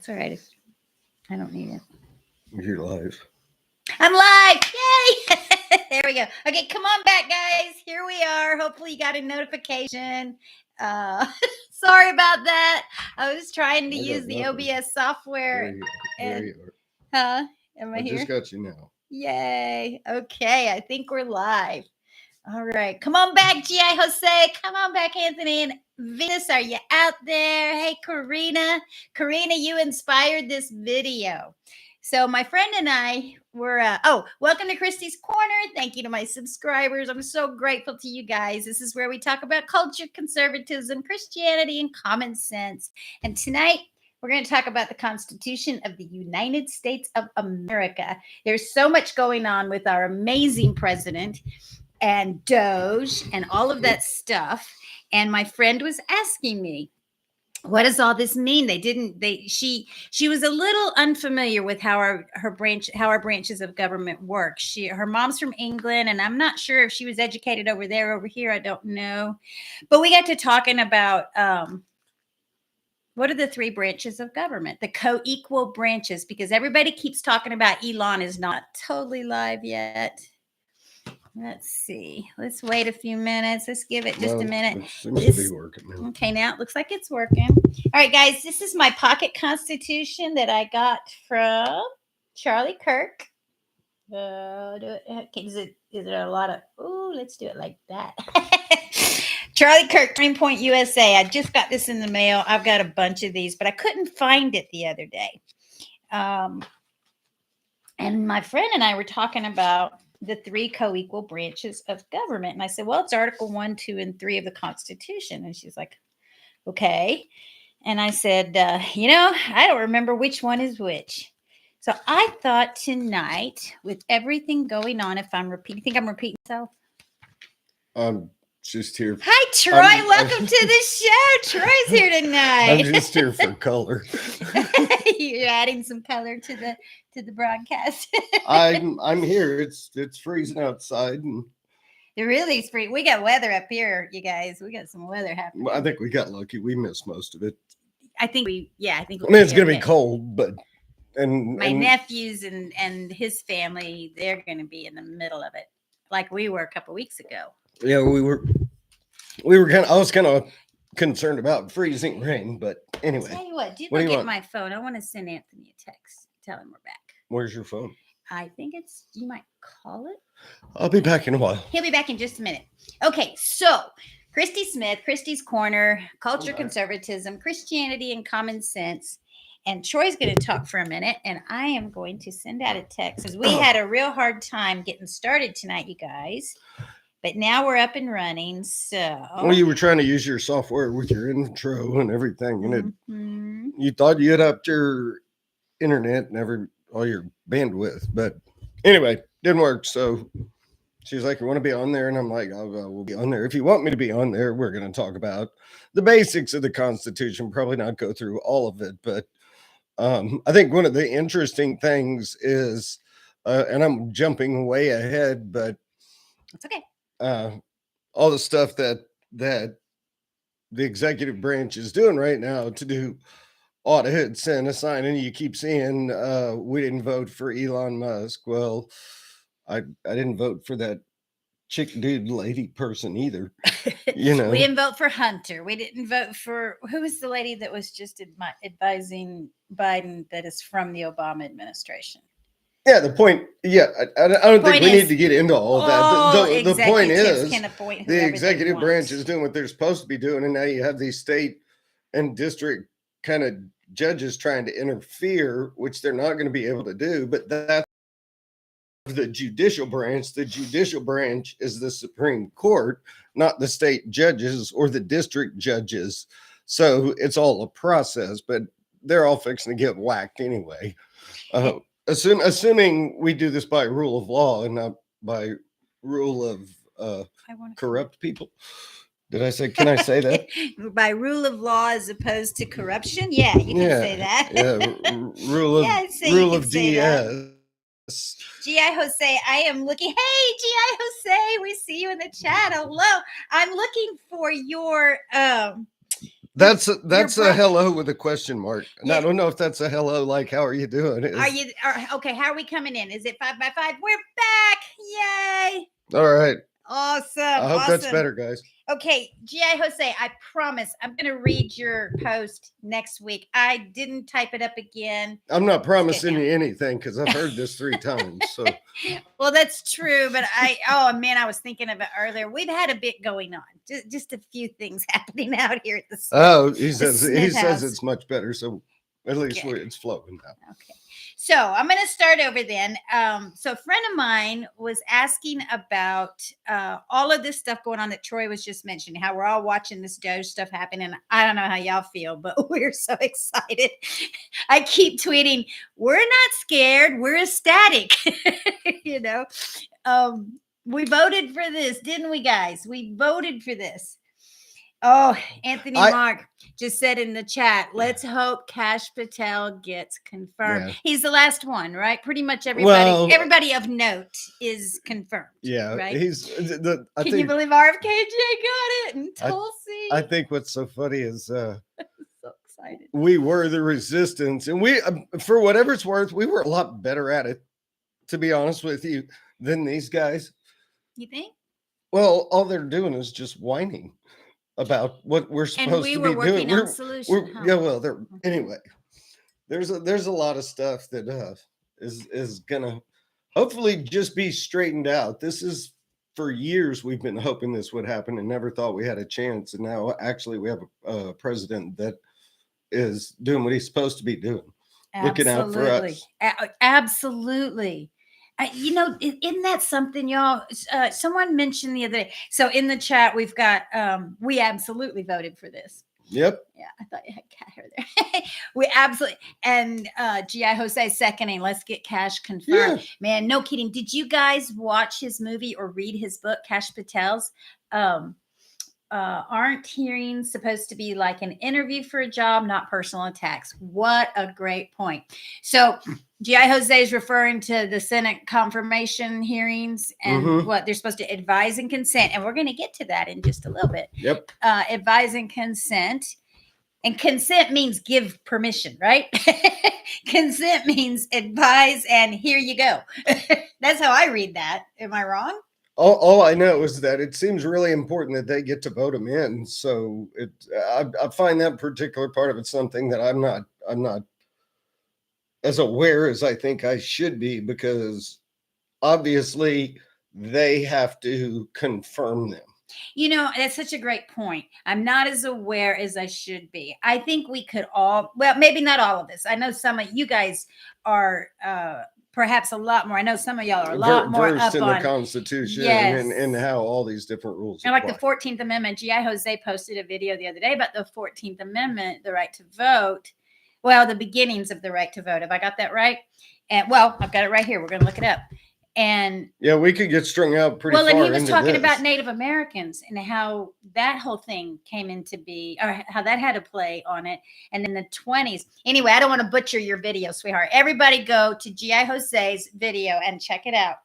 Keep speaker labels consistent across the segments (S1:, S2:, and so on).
S1: It's all right. I don't need it.
S2: You're live.
S1: I'm live. Yay. There we go. Okay, come on back, guys. Here we are. Hopefully you got a notification. Sorry about that. I was trying to use the OBS software.
S2: There you are.
S1: Huh? Am I
S2: I
S1: here?
S2: just got you now.
S1: Yay. Okay, I think we're live. All right. Come on back, G.I. Jose. Come on back, Anthony and Venus. Are you out there? Hey, Karina. Karina, you inspired this video. So my friend and I were, welcome to Christy's Corner. Thank you to my subscribers. I'm so grateful to you guys. This is where we talk about culture, conservatism, Christianity, and common sense. And tonight, we're going to talk about the Constitution of the United States of America. There's so much going on with our amazing president and Doge and all of that stuff. And my friend was asking me, what does all this mean? She was a little unfamiliar with how our branches of government work. Her mom's from England, and I'm not sure if she was educated over there, over here. I don't know. But we got to talking about what are the three branches of government, the co-equal branches, because everybody keeps talking about Elon is not totally live yet. Let's see. Let's wait a few minutes. Let's give it just a minute.
S2: It seems to be working now.
S1: Okay, now it looks like it's working. All right, guys, this is my pocket constitution that I got from Charlie Kirk. Okay, is it a lot of? Oh, let's do it like that. Charlie Kirk, Greenpoint, USA. I just got this in the mail. I've got a bunch of these, but I couldn't find it the other day. And my friend and I were talking about the three co-equal branches of government. And I said, well, it's Article 1, 2, and 3 of the Constitution. And she's like, okay. And I said, I don't remember which one is which. So I thought tonight, with everything going on, if I'm repeating, you think I'm repeating myself?
S2: Just here.
S1: Hi, Troy. Welcome to the show. Troy's here tonight.
S2: I'm just here for color.
S1: You're adding some color to the broadcast.
S2: I'm here. It's freezing outside, and
S1: it really is free. We got weather up here, you guys. We got some weather happening.
S2: I think we got lucky. We missed most of it.
S1: I think
S2: it's going to be cold, but
S1: my nephews and his family, they're going to be in the middle of it, like we were a couple weeks ago.
S2: Yeah, we were I was kind of concerned about freezing rain, but anyway.
S1: I'll tell you what, go get my phone. I want to send Anthony a text. Tell him we're back.
S2: Where's your phone?
S1: I think you might call it.
S2: I'll be back in a while.
S1: He'll be back in just a minute. Okay, so Christy Smith, Christy's Corner, culture, conservatism, Christianity, and common sense. And Troy's going to talk for a minute, and I am going to send out a text because we had a real hard time getting started tonight, you guys. But now we're up and running, so...
S2: Well, you were trying to use your software with your intro and everything, and you thought you had upped your internet and all your bandwidth. But anyway, didn't work, so she's like, you want to be on there? And I'm like, we'll be on there. If you want me to be on there, we're going to talk about the basics of the Constitution, probably not go through all of it. But I think one of the interesting things is, and I'm jumping way ahead, but...
S1: It's okay.
S2: All the stuff that the executive branch is doing right now to do audits and assigning. You keep seeing we didn't vote for Elon Musk. Well, I didn't vote for that chick dude lady person either.
S1: We didn't vote for Hunter. We didn't vote for who was the lady that was just advising Biden that is from the Obama administration.
S2: Yeah, the point. Yeah, I don't think we need to get into all of that. The point is, the executive branch is doing what they're supposed to be doing, and now you have these state and district kind of judges trying to interfere, which they're not going to be able to do. But that's the judicial branch. The judicial branch is the Supreme Court, not the state judges or the district judges. So it's all a process, but they're all fixing to get whacked anyway. Assuming we do this by rule of law and not by rule of corrupt people. Can I say that?
S1: By rule of law as opposed to corruption? Yeah, you can say that.
S2: Rule of DS.
S1: G.I. Jose, I am looking. Hey, G.I. Jose, we see you in the chat. Hello. I'm looking for your
S2: That's a hello with a question mark. And I don't know if that's a hello like how are you doing?
S1: Okay, how are we coming in? Is it 5 by 5? We're back. Yay.
S2: All right.
S1: Awesome.
S2: I hope that's better, guys.
S1: Okay, G.I. Jose, I promise I'm going to read your post next week. I didn't type it up again.
S2: I'm not promising you anything because I've heard this 3 times. So,
S1: well, that's true. But I was thinking of it earlier. We've had a bit going on, just a few things happening out here at the.
S2: He says it's much better. So at least it's flowing now.
S1: Okay. So I'm going to start over then. So a friend of mine was asking about all of this stuff going on that Troy was just mentioning, how we're all watching this Doge stuff happen. And I don't know how y'all feel, but we're so excited. I keep tweeting, we're not scared. We're ecstatic. We voted for this, didn't we, guys? We voted for this. Oh, Anthony Mark just said in the chat, let's hope Kash Patel gets confirmed. Yeah. He's the last one, right? Pretty much everybody of note is confirmed.
S2: Yeah,
S1: right?
S2: Can
S1: you believe RFKJ got it? And Tulsi.
S2: I think what's so funny is
S1: so excited.
S2: We were the resistance, and we, for whatever it's worth, we were a lot better at it, to be honest with you, than these guys.
S1: You think?
S2: Well, all they're doing is just whining about what we're supposed to be doing. Yeah, well, anyway. There's a lot of stuff that is gonna hopefully just be straightened out. This is for years we've been hoping this would happen and never thought we had a chance. And now actually we have a president that is doing what he's supposed to be doing, looking out for us.
S1: Absolutely. Isn't that something, y'all? Someone mentioned the other day. So in the chat, we've got, we absolutely voted for this.
S2: Yep.
S1: Yeah, I thought you had cat hair there. We absolutely, and G.I. Jose seconding, let's get Kash confirmed. Yeah. Man, no kidding. Did you guys watch his movie or read his book, Kash Patel's? Aren't hearings supposed to be like an interview for a job, not personal attacks? What a great point. So G.I. Jose is referring to the Senate confirmation hearings and what they're supposed to advise and consent. And we're going to get to that in just a little bit.
S2: Yep.
S1: Advise and consent. And consent means give permission, right? Consent means advise and here you go. That's how I read that. Am I wrong?
S2: All I know is that it seems really important that they get to vote them in. So I find that particular part of it something that I'm not as aware as I think I should be, because obviously they have to confirm them.
S1: That's such a great point. I'm not as aware as I should be. I think we could all, well, maybe not all of us. I know some of you guys are perhaps a lot more. I know some of y'all are a lot more
S2: versed
S1: up
S2: in
S1: on
S2: the Constitution, yes, and how all these different rules
S1: and apply. Like the 14th Amendment. G.I. Jose posted a video the other day about the 14th Amendment, the right to vote. Well, the beginnings of the right to vote. Have I got that right? And well, I've got it right here. We're going to look it up. And
S2: yeah, we could get strung out pretty far.
S1: Well, and he was talking about Native Americans and how that whole thing came into be, or how that had to play on it. And in the 20s. Anyway, I don't want to butcher your video, sweetheart. Everybody go to G.I. Jose's video and check it out.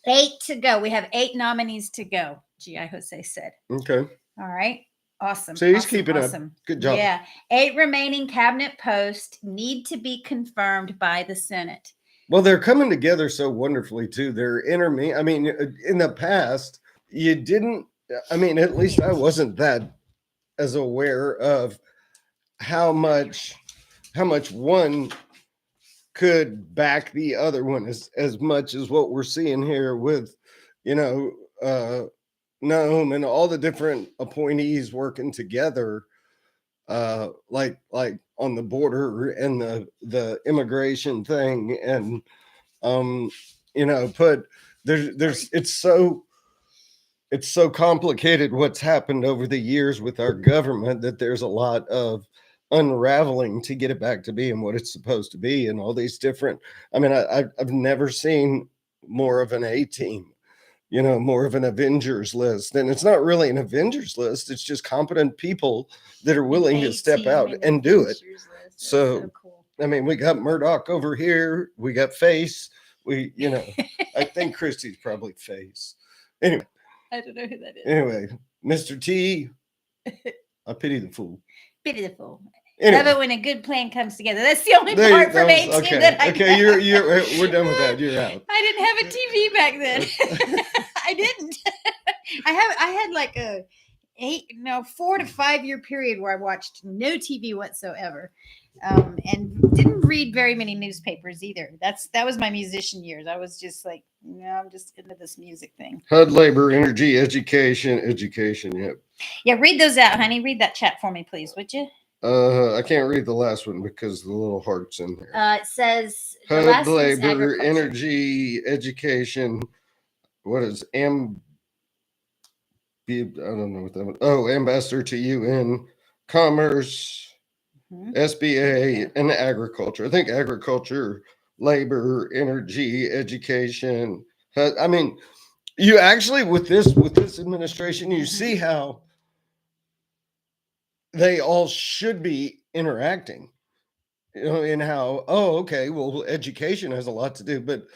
S1: 8 to go. We have 8 nominees to go, G.I. Jose said.
S2: Okay.
S1: All right. Awesome.
S2: So he's keeping up. Good job.
S1: Yeah. 8 remaining cabinet posts need to be confirmed by the Senate.
S2: Well, they're coming together so wonderfully too. They're I mean, in the past, you didn't, I mean, at least I wasn't that as aware of how much one could back the other one as much as what we're seeing here with, Nome and all the different appointees working together, like on the border and the immigration thing, and it's so complicated what's happened over the years with our government that there's a lot of unraveling to get it back to being what it's supposed to be, and all these different, I mean, I've never seen more of an A team, more of an Avengers list. And it's not really an Avengers list. It's just competent people that are willing to step out and do it. So cool. I mean, we got Murdoch over here. We got Face. I think Christie's probably Face. Anyway.
S1: I don't know who that is.
S2: Anyway, Mr. T. I pity the fool.
S1: Pity the fool. Anyway. Love it when a good plan comes together. That's the only part from 18
S2: okay.
S1: that I
S2: okay, know. We're done with that. You're out.
S1: I didn't have a TV back then. I didn't. I had like a 4 to 5 year period where I watched no TV whatsoever. And didn't read very many newspapers either. That was my musician years. I was just like, I'm just into this music thing.
S2: HUD, labor, energy, education. Yep.
S1: Yeah, read those out, honey. Read that chat for me, please, would you?
S2: I can't read the last one because the little heart's in there.
S1: It says
S2: HUD, labor, energy, education. What is I don't know what that was. Oh, ambassador to UN, commerce. SBA and agriculture. I think agriculture, labor, energy, education. I mean, you actually with this administration, you see how they all should be interacting. And how okay, well, education has a lot to do, but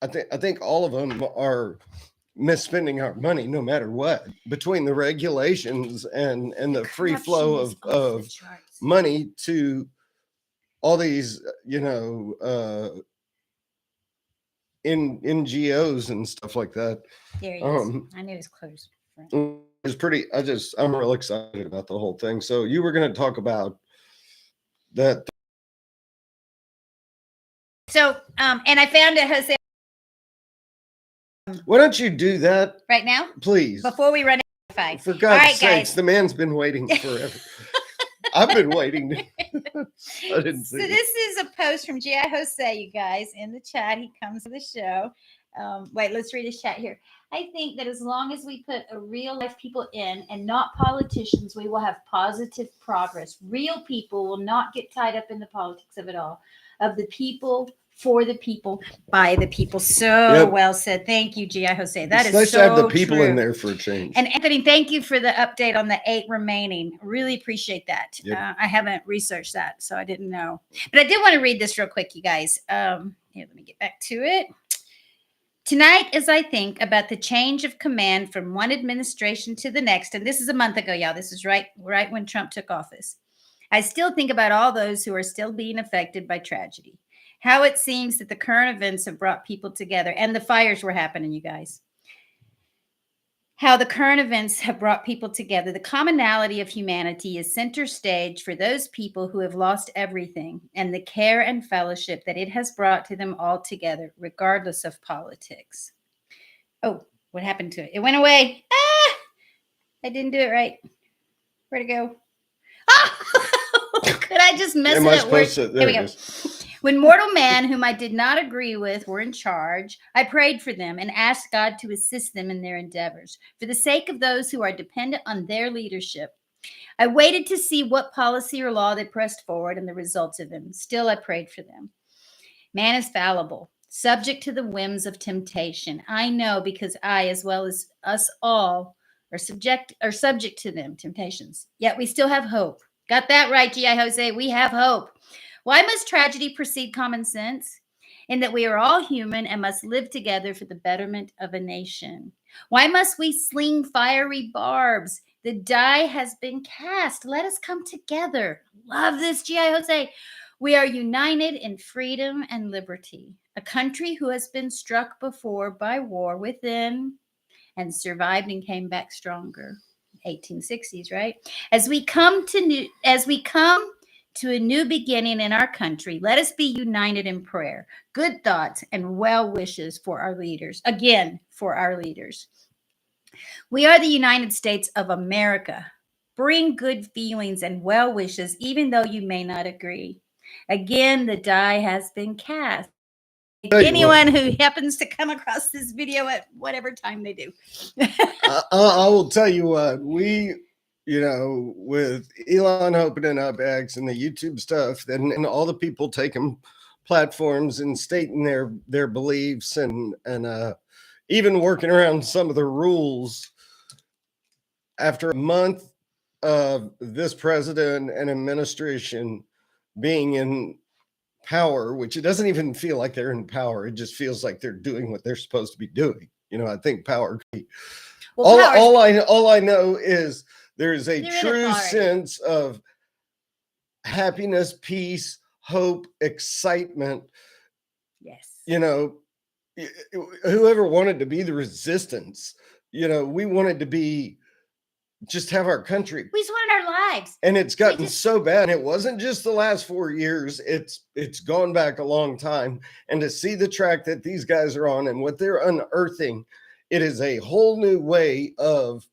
S2: I think all of them are misspending our money no matter what, between the regulations and the free flow of money to all these, in NGOs and stuff like that.
S1: There he is. I knew his close.
S2: I'm real excited about the whole thing. So you were going to talk about that.
S1: So, and I found it, Jose.
S2: Why don't you do that
S1: right now,
S2: please,
S1: before we run out of time?
S2: For God's sakes, the man's been waiting forever. I've been waiting. I didn't see.
S1: So this is a post from G.I. Jose, you guys, in the chat. He comes to the show. Wait, let's read his chat here. I think that as long as we put real life people in and not politicians, we will have positive progress. Real people will not get tied up in the politics of it all. Of the people, for the people, by the people. So well said. Thank you, G.I. Jose. That is nice so to have the
S2: people
S1: true.
S2: In there for a change.
S1: And Anthony, thank you for the update on the 8 remaining. Really appreciate that.
S2: Yep.
S1: I haven't researched that, so I didn't know. But I did want to read this real quick, you guys. Here, let me get back to it. Tonight, as I think about the change of command from one administration to the next, and this is a month ago, y'all. This is right when Trump took office. I still think about all those who are still being affected by tragedy. How it seems that the current events have brought people together, and the fires were happening, you guys. How the current events have brought people together. The commonality of humanity is center stage for those people who have lost everything, and the care and fellowship that it has brought to them all together, regardless of politics. Oh, what happened to it? It went away. I didn't do it right. Where'd it go? Could I just mess it up? Here we go. When mortal man, whom I did not agree with, were in charge, I prayed for them and asked God to assist them in their endeavors, for the sake of those who are dependent on their leadership. I waited to see what policy or law they pressed forward and the results of them. Still, I prayed for them. Man is fallible, subject to the whims of temptation. I know because I, as well as us all, are subject to them, temptations. Yet we still have hope. Got that right, G.I. Jose. We have hope. Why must tragedy precede common sense? In that we are all human and must live together for the betterment of a nation. Why must we sling fiery barbs? The die has been cast. Let us come together. Love this, G.I. Jose. We are united in freedom and liberty. A country who has been struck before by war within and survived and came back stronger. 1860s, right? As we come to a new beginning in our country, let us be united in prayer, good thoughts, and well wishes for our leaders. Again, for our leaders. We are the United States of America. Bring good feelings and well wishes, even though you may not agree. Again, the die has been cast. Anyone who happens to come across this video at whatever time they do.
S2: I will tell you what, with Elon opening up X and the YouTube stuff, and all the people taking platforms and stating their beliefs and even working around some of the rules, after a month of this president and administration being in power, which it doesn't even feel like they're in power. It just feels like they're doing what they're supposed to be doing. I think power. All I know is There's a true sense of happiness, peace, hope, excitement.
S1: Yes.
S2: You know, whoever wanted to be the resistance, you know, we wanted to be, just have our country.
S1: We just wanted our lives.
S2: And it's gotten so bad. And it wasn't just the last 4 years. It's gone back a long time. And to see the track that these guys are on and what they're unearthing, it is a whole new way of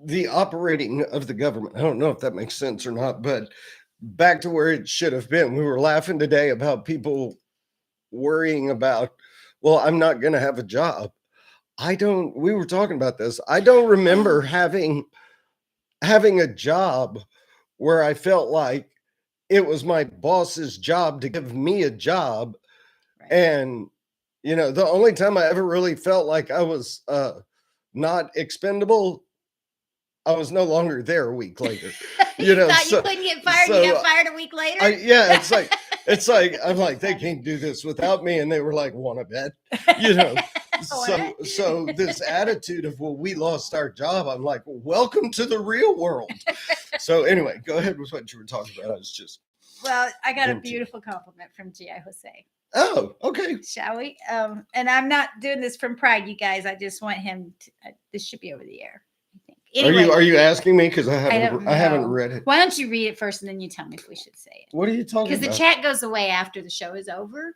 S2: the operating of the government. I don't know if that makes sense or not, but back to where it should have been. We were laughing today about people worrying about, well, I'm not going to have a job. We were talking about this. I don't remember having a job where I felt like it was my boss's job to give me a job. Right. And, you know, the only time I ever really felt like I was not expendable, I was no longer there a week later.
S1: You know, thought you couldn't get fired, you got fired a week later?
S2: Yeah, it's like, I'm like, they can't do this without me. And they were like, want to bet? You know, so this attitude of, well, we lost our job. I'm like, welcome to the real world. So anyway, go ahead with what you were talking about.
S1: Well, I got a beautiful compliment from G.I. Jose.
S2: Oh, okay.
S1: Shall we? And I'm not doing this from pride, you guys. I just want him to, this should be over the air.
S2: Anyway, are you asking me? Because I haven't read it.
S1: Why don't you read it first and then you tell me if we should say it?
S2: What are you talking about?
S1: Because the chat goes away after the show is over,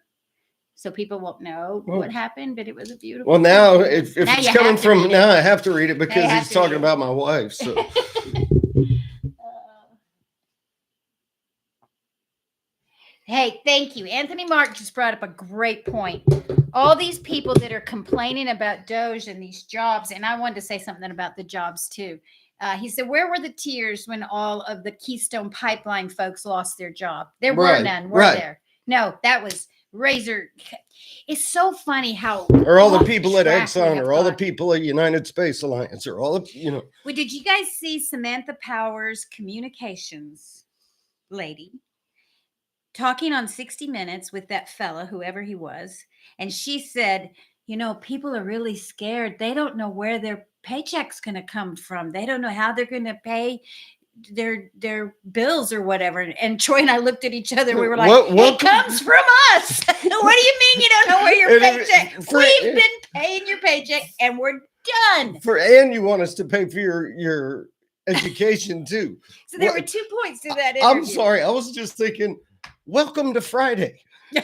S1: so people won't know what happened. But it was a beautiful.
S2: Well, now if it's coming from now, I have to read it because he's talking about my wife. So.
S1: Hey, thank you. Anthony Mark just brought up a great point. All these people that are complaining about Doge and these jobs, and I wanted to say something about the jobs too. He said, where were the tears when all of the Keystone Pipeline folks lost their job? There were none, were there? No, that was Razor. It's so funny how.
S2: Or all the people at Exxon, or all the people at United Space Alliance, or all of, you know.
S1: Well, did you guys see Samantha Power's communications lady talking on 60 Minutes with that fella, whoever he was, and she said, you know, people are really scared. They don't know where their paycheck's going to come from. They don't know how they're going to pay their bills or whatever. And Troy and I looked at each other. We were like, it comes from us. What do you mean you don't know where your paycheck? We've been paying your paycheck and we're done.
S2: And you want us to pay for your education too.
S1: So there were 2 points to that interview.
S2: I'm sorry. I was just thinking, welcome to Friday,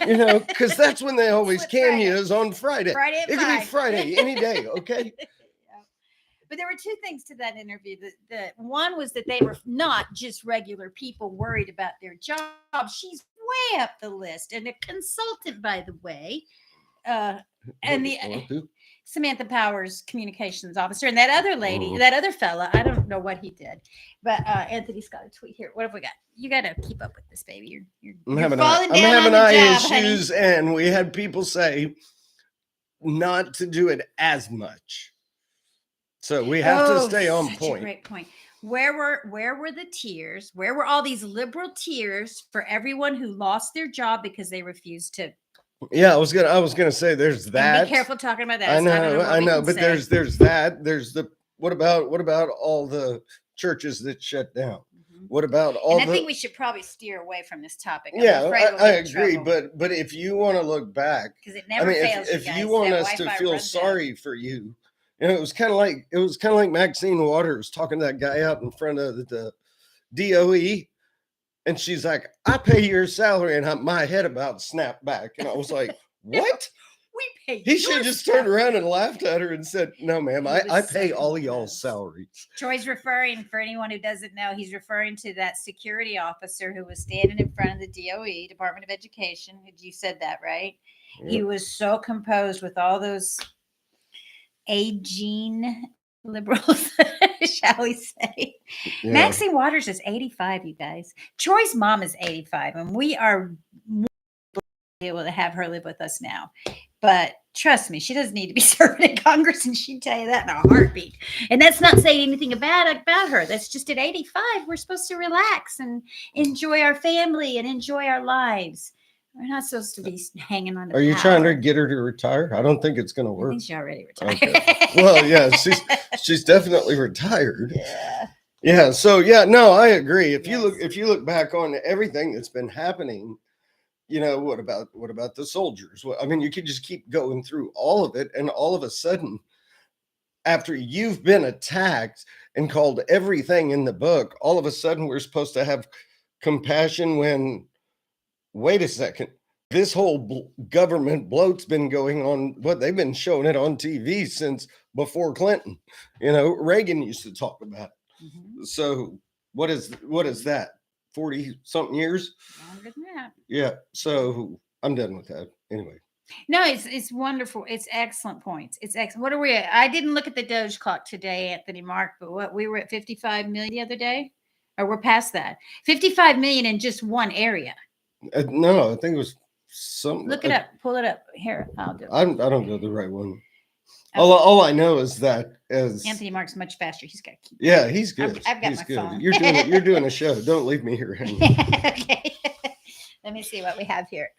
S2: you know, because that's when they always can you is on Friday. It can be Friday any day, okay?
S1: Yeah. But there were 2 things to that interview. The one was that they were not just regular people worried about their job. She's way up the list, and a consultant, by the way, and the Samantha Powers communications officer, and that other lady, that other fella. I don't know what he did, but Anthony's got a tweet here. What have we got? You got to keep up with this, baby. You're falling down. I'm having eye issues,
S2: and we had people say not to do it as much, so we have to stay on point.
S1: A great point. Where were the tears? Where were all these liberal tears for everyone who lost their job because they refused to?
S2: Yeah, I was gonna say there's that.
S1: And be careful talking about that.
S2: I know, but there's that. There's the what about all the churches that shut down? Mm-hmm. What about all?
S1: And I think we should probably steer away from this topic.
S2: Yeah, I agree. But if you want to look back,
S1: because it never fails.
S2: If you want us to feel sorry for you, you know, it was kind of like Maxine Waters talking to that guy out in front of the DOE. And she's like, I pay your salary. And my head about snapped back. And I was like, what?
S1: We pay.
S2: He should have just turned around and laughed at her and said, no, ma'am, I pay all y'all's salaries.
S1: Troy's referring, for anyone who doesn't know, he's referring to that security officer who was standing in front of the DOE, Department of Education. You said that, right? Yep. He was so composed with all those aging liberals, shall we say. Yeah. Maxine Waters is 85, you guys. Troy's mom is 85, and we are able to have her live with us now. But trust me, she doesn't need to be serving in Congress, and she'd tell you that in a heartbeat. And that's not saying anything bad about her. That's just at 85, we're supposed to relax and enjoy our family and enjoy our lives. We're not supposed to be hanging on to
S2: Are you
S1: power.
S2: trying to get her to retire? I don't think it's going to work.
S1: I think she already retired.
S2: Okay. Well, yeah, she's definitely retired.
S1: Yeah.
S2: Yeah. So yeah, no, I agree. If you look back on everything that's been happening, you know, what about the soldiers? Well, I mean, you could just keep going through all of it, and all of a sudden, after you've been attacked and called everything in the book, all of a sudden we're supposed to have compassion when, wait a second, this whole government bloat's been going on. What they've been showing it on TV since before Clinton. You know, Reagan used to talk about it. Mm-hmm. So what is that? 40 something years?
S1: Longer than that.
S2: Yeah. So I'm done with that. Anyway.
S1: No, it's wonderful. It's excellent points. It's excellent. What are we at? I didn't look at the Doge clock today, Anthony Mark, but what we were at 55 million the other day, or we're past that. 55 million in just one area.
S2: No, I think it was something.
S1: Look it up. Pull it up. Here, I'll do it.
S2: I don't know the right one. Okay. All I know is that as
S1: Anthony Mark's much faster. He's got to keep.
S2: Yeah, he's good.
S1: I've got my phone.
S2: You're doing a show. Don't leave me here hanging.
S1: Okay. Let me see what we have here.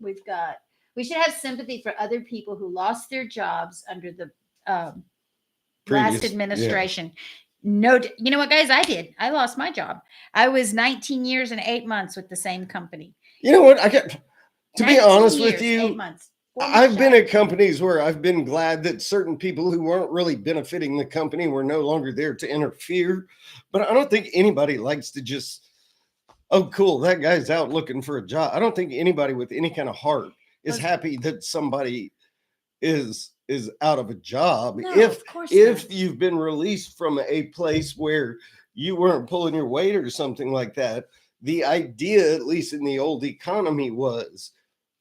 S1: We should have sympathy for other people who lost their jobs under the last administration. Yeah. No, you know what, guys? I did. I lost my job. I was 19 years and 8 months with the same company.
S2: You know what? To be honest with you,
S1: 8 months.
S2: I've been at companies where I've been glad that certain people who weren't really benefiting the company were no longer there to interfere. But I don't think anybody likes to just, oh, cool, that guy's out looking for a job. I don't think anybody with any kind of heart is happy that somebody is out of a job.
S1: No,
S2: if you've been released from a place where you weren't pulling your weight or something like that, the idea, at least in the old economy, was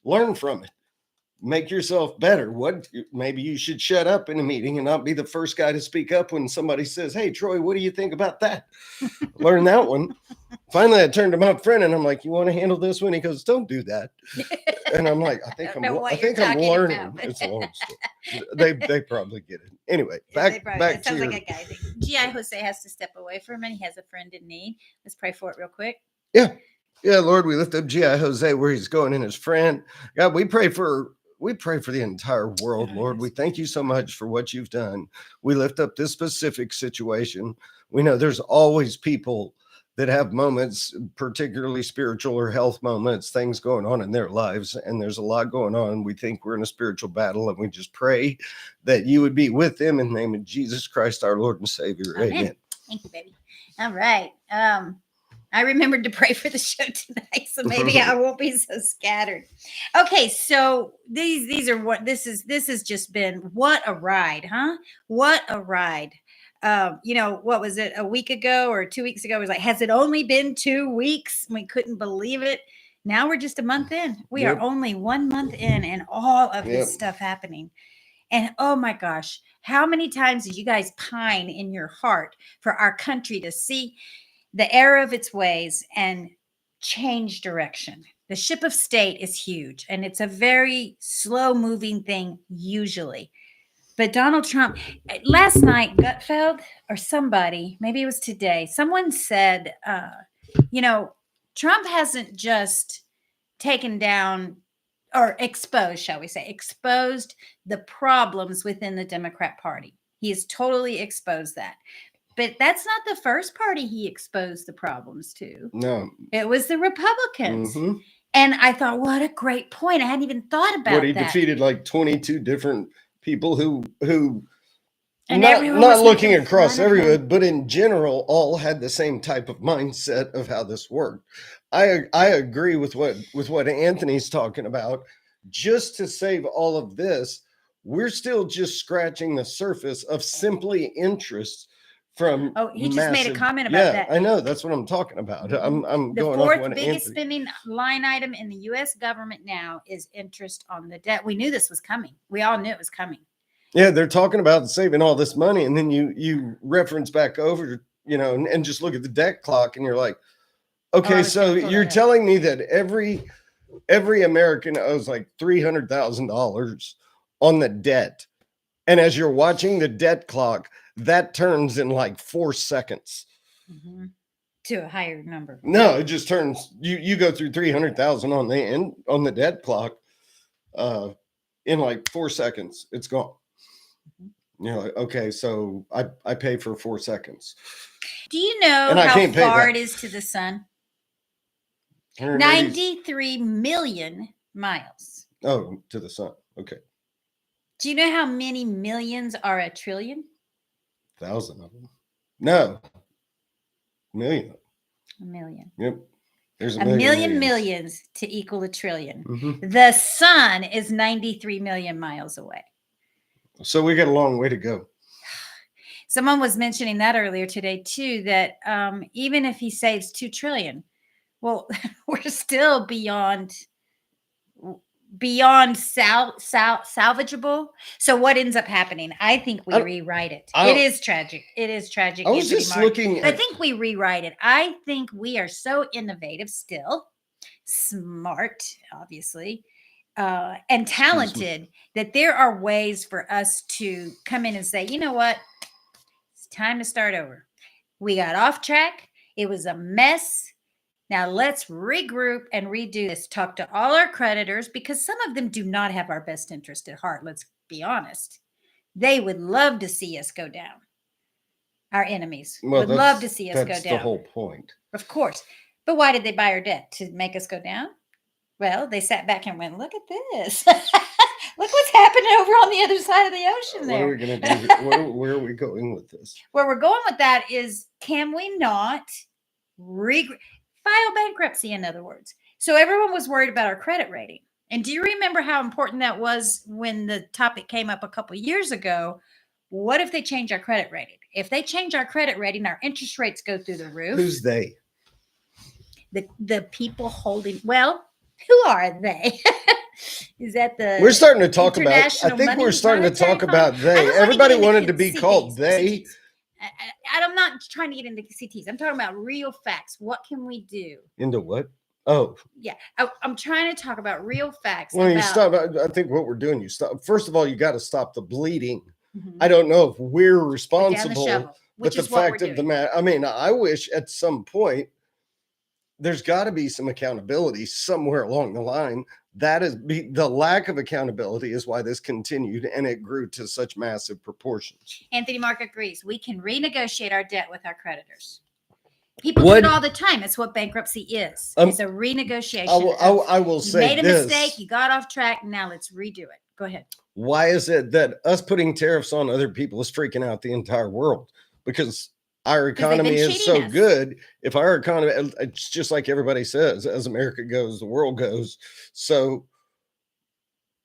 S2: learn from it. Make yourself better. Maybe you should shut up in a meeting and not be the first guy to speak up when somebody says, "Hey, Troy, what do you think about that?" Learn that one. Finally, I turned to my friend and I'm like, "You want to handle this one?" He goes, "Don't do that." And I'm like, I think I'm learning. About. It's a long story. They probably get it. Anyway, back to
S1: sounds like a guy thing. G.I. Jose has to step away for a minute. He has a friend in need. Let's pray for it real quick.
S2: Yeah. Lord, we lift up G.I. Jose where he's going and his friend. God, we pray for the entire world, Lord. We thank you so much for what you've done. We lift up this specific situation. We know there's always people that have moments, particularly spiritual or health moments, things going on in their lives. And there's a lot going on. We think we're in a spiritual battle, and we just pray that you would be with them in the name of Jesus Christ, our Lord and Savior. Amen.
S1: Thank you, baby. All right. I remembered to pray for the show tonight, so maybe I won't be so scattered. Okay, so these are what this has just been. What a ride, huh? What a ride. What was it, a week ago or 2 weeks ago? It was like, has it only been 2 weeks? We couldn't believe it. Now we're just a month in. We are only 1 month in, and all of this stuff happening. And oh my gosh, how many times did you guys pine in your heart for our country to see the error of its ways and change direction? The ship of state is huge, and it's a very slow moving thing usually. But Donald Trump, last night, Gutfeld or somebody, maybe it was today, someone said, Trump hasn't just taken down or exposed the problems within the Democrat Party. He has totally exposed that. But that's not the first party he exposed the problems to.
S2: No.
S1: It was the Republicans. Mm-hmm. And I thought, what a great point. I hadn't even thought about that.
S2: He defeated like 22 different people who not looking across everyone, but in general, all had the same type of mindset of how this worked. I agree with what Anthony's talking about. Just to save all of this, we're still just scratching the surface of simply interest from.
S1: Oh, he just made a comment about that.
S2: I know, that's what I'm talking about. I'm
S1: the
S2: going
S1: fourth
S2: off what
S1: biggest
S2: Anthony.
S1: Spending line item in the U.S. government now is interest on the debt. We knew this was coming. We all knew it was coming.
S2: Yeah, they're talking about saving all this money, and then you reference back over, and just look at the debt clock, and you're like, okay, so you're telling me that every American owes like $300,000 on the debt, and as you're watching the debt clock, that turns in like 4 seconds. Mm-hmm.
S1: to a higher number.
S2: No, it just turns you go through 300,000 on the end on the debt clock in like 4 seconds. It's gone. You know, okay, so I pay for 4 seconds.
S1: Do you know how far it is to the sun? 93 million miles.
S2: Oh, to the sun. Okay.
S1: Do you know how many millions are a trillion?
S2: 1,000 of them. No. Million.
S1: A million.
S2: Yep. There's
S1: a million millions to equal a trillion. Mm-hmm. The sun is 93 million miles away.
S2: So we got a long way to go.
S1: Someone was mentioning that earlier today too, that even if he saves 2 trillion, well, we're still beyond salvageable. So what ends up happening? I think we rewrite it. It is tragic. It is tragic.
S2: I was just looking
S1: I think we rewrite it. I think we are so innovative still, smart, obviously, and talented that there are ways for us to come in and say, you know what? It's time to start over. We got off track. It was a mess. Now let's regroup and redo this. Talk to all our creditors, because some of them do not have our best interest at heart. Let's be honest. They would love to see us go down. Our enemies would love to see us go down.
S2: That's the whole point.
S1: Of course. But why did they buy our debt? To make us go down? Well, they sat back and went, look at this. Look what's happening over on the other side of the ocean there.
S2: What are we going to do? Where are we going with this?
S1: Where we're going with that is, can we not file bankruptcy, in other words? So everyone was worried about our credit rating. And do you remember how important that was when the topic came up a couple of years ago? What if they change our credit rating? If they change our credit rating, our interest rates go through the roof.
S2: Who's they?
S1: The people holding, well, who are they? Is that the
S2: We're starting to talk about, I think we're starting to talk about they. Everybody wanted to be called they.
S1: I'm not trying to get into CTs. I'm talking about real facts. What can we do?
S2: Into what? Oh.
S1: Yeah. I'm trying to talk about real facts.
S2: Well, you stop. I think what we're doing, you stop. First of all, you got to stop the bleeding. Mm-hmm. I don't know if we're responsible, but the fact of the matter, I mean, I wish at some point there's got to be some accountability somewhere along the line. That is the lack of accountability is why this continued and it grew to such massive proportions.
S1: Anthony Mark agrees. We can renegotiate our debt with our creditors. People do it all the time. It's what bankruptcy is. It's a renegotiation.
S2: I will say
S1: you made a mistake. You got off track. Now let's redo it. Go ahead.
S2: Why is it that us putting tariffs on other people is freaking out the entire world? Because our economy is so good. If our economy, it's just like everybody says, as America goes, the world goes. So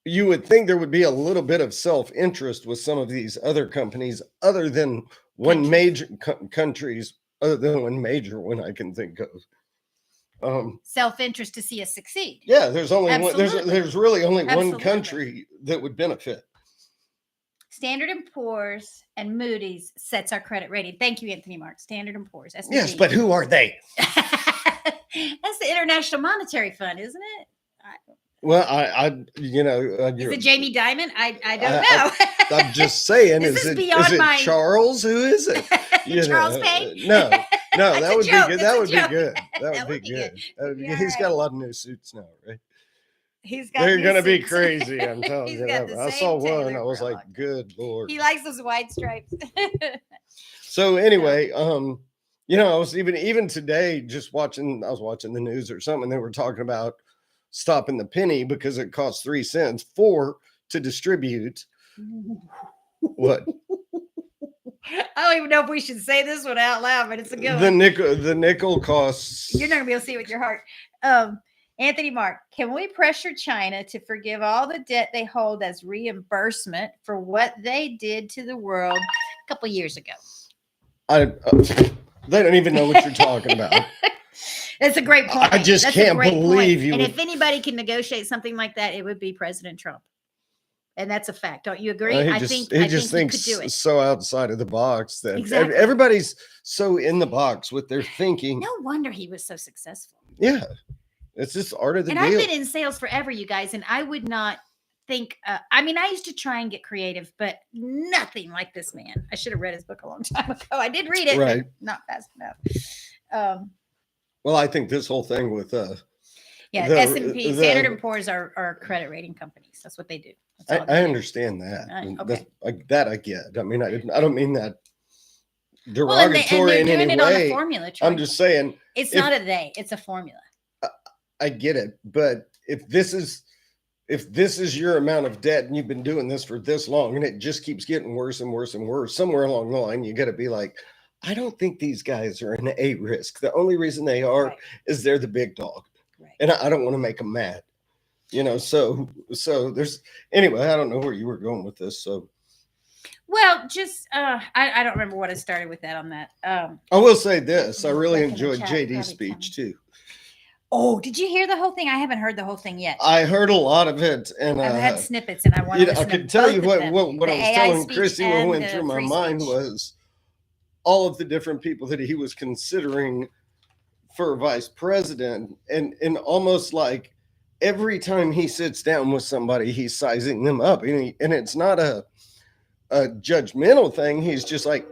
S2: you would think there would be a little bit of self-interest with some of these other companies, other than one major countries, other than one major one I can think of.
S1: Self-interest to see us succeed.
S2: Yeah, there's only one, there's really only one country that would benefit.
S1: Standard & Poor's and Moody's sets our credit rating. Thank you, Anthony Mark. Standard & Poor's. S&P.
S2: Yes, but who are they?
S1: That's the International Monetary Fund, isn't it?
S2: Well, is
S1: it Jamie Dimon? I don't know.
S2: I'm just saying. Is it Charles? Who is it?
S1: Charles Payne?
S2: No, that would be good. That would be good. That would be good. He's got a lot of new suits now, right? They're going to be crazy. I'm telling you. I saw one. I was like, good Lord.
S1: He likes those wide stripes.
S2: So anyway, I was even today just I was watching the news or something. And they were talking about stopping the penny because it costs 3 cents to distribute. What?
S1: I don't even know if we should say this one out loud, but it's a good
S2: one. The nickel costs.
S1: You're not going to be able to see it with your heart. Anthony Mark, can we pressure China to forgive all the debt they hold as reimbursement for what they did to the world a couple years ago?
S2: They don't even know what you're talking about.
S1: That's a great point.
S2: I just can't believe you.
S1: And if anybody can negotiate something like that, it would be President Trump. And that's a fact. Don't you agree?
S2: I think he thinks so outside of the box that everybody's so in the box with their thinking.
S1: No wonder he was so successful.
S2: Yeah. It's just art of the deal.
S1: And I've been in sales forever, you guys, and I would not think, I used to try and get creative, but nothing like this man. I should have read his book a long time ago. I did read it,
S2: right.
S1: but not fast enough.
S2: Well, I think this whole thing with
S1: S&P, Standard & Poor's are credit rating companies. That's what they do.
S2: I understand that. Okay. That I get. I mean, I don't mean that derogatory in any way. Formula, I'm just saying
S1: it's not a they, it's a formula.
S2: I get it, but if this is your amount of debt and you've been doing this for this long and it just keeps getting worse and worse and worse, somewhere along the line you got to be like, I don't think these guys are an A risk. The only reason they are is they're the big dog, and I don't want to make them mad, So there's anyway. I don't know where you were going with this, so.
S1: Well, just I don't remember what I started with that on that.
S2: I will say this: I really enjoyed JD's speech too.
S1: Oh, did you hear the whole thing? I haven't heard the whole thing yet.
S2: I heard a lot of it, and
S1: I've had snippets, and I want to.
S2: I could tell you what I was telling Chrissy what went through my mind was all of the different people that he was considering for vice president, and almost like every time he sits down with somebody, he's sizing them up, and it's not a judgmental thing. He's just like,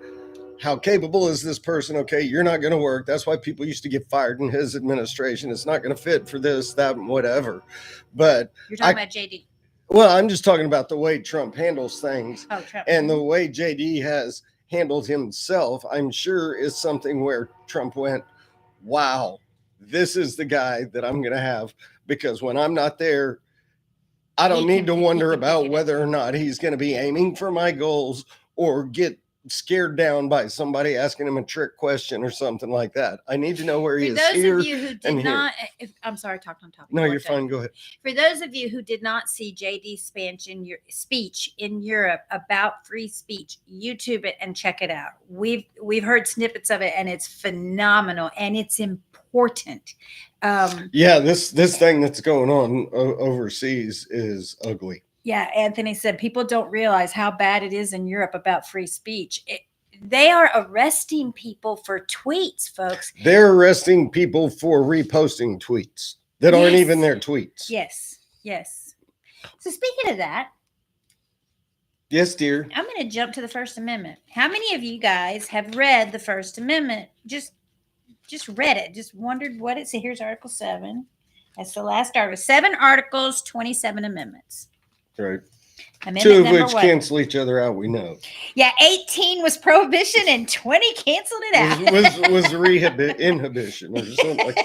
S2: how capable is this person? Okay, you're not going to work. That's why people used to get fired in his administration. It's not going to fit for this, that, and whatever. But
S1: you're talking about JD.
S2: Well, I'm just talking about the way Trump handles things.
S1: Oh, Trump.
S2: And the way JD has handled himself, I'm sure is something where Trump went, wow, this is the guy that I'm going to have, because when I'm not there, I don't need to wonder about whether or not he's going to be aiming for my goals or get scared down by somebody asking him a trick question or something like that. I need to know where he is.
S1: For those of you who did not, I'm sorry, talked on top.
S2: No, you're fine. Go ahead.
S1: For those of you who did not see JD's speech in Europe about free speech, YouTube it and check it out. We've heard snippets of it, and it's phenomenal, and it's important.
S2: This thing that's going on overseas is ugly.
S1: Yeah, Anthony said people don't realize how bad it is in Europe about free speech. They are arresting people for tweets, folks.
S2: They're arresting people for reposting tweets that aren't even their tweets.
S1: Yes. So speaking of that.
S2: Yes, dear.
S1: I'm going to jump to the First Amendment. How many of you guys have read the First Amendment? Just read it. Just wondered what it said. Here's Article 7. That's the last article. 7 articles, 27 amendments.
S2: Right.
S1: Amendment
S2: 2 of which cancel each other out, we know.
S1: Yeah, 18 was prohibition and 20 canceled it out.
S2: was inhibition or something like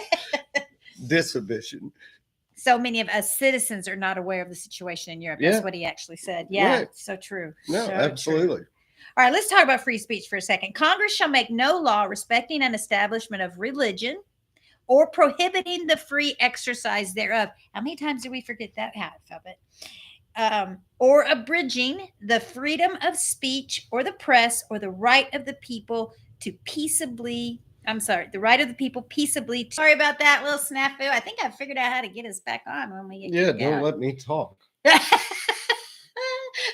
S2: dishibition.
S1: So many of us citizens are not aware of the situation in Europe. That's what he actually said. Yeah, right. So true.
S2: No, absolutely.
S1: True. All right, let's talk about free speech for a second. Congress shall make no law respecting an establishment of religion or prohibiting the free exercise thereof. How many times do we forget that half of it? Or abridging the freedom of speech or the press or the right of the people to peaceably. Sorry about that little snafu. I think I figured out how to get us back on when we get
S2: don't let me talk.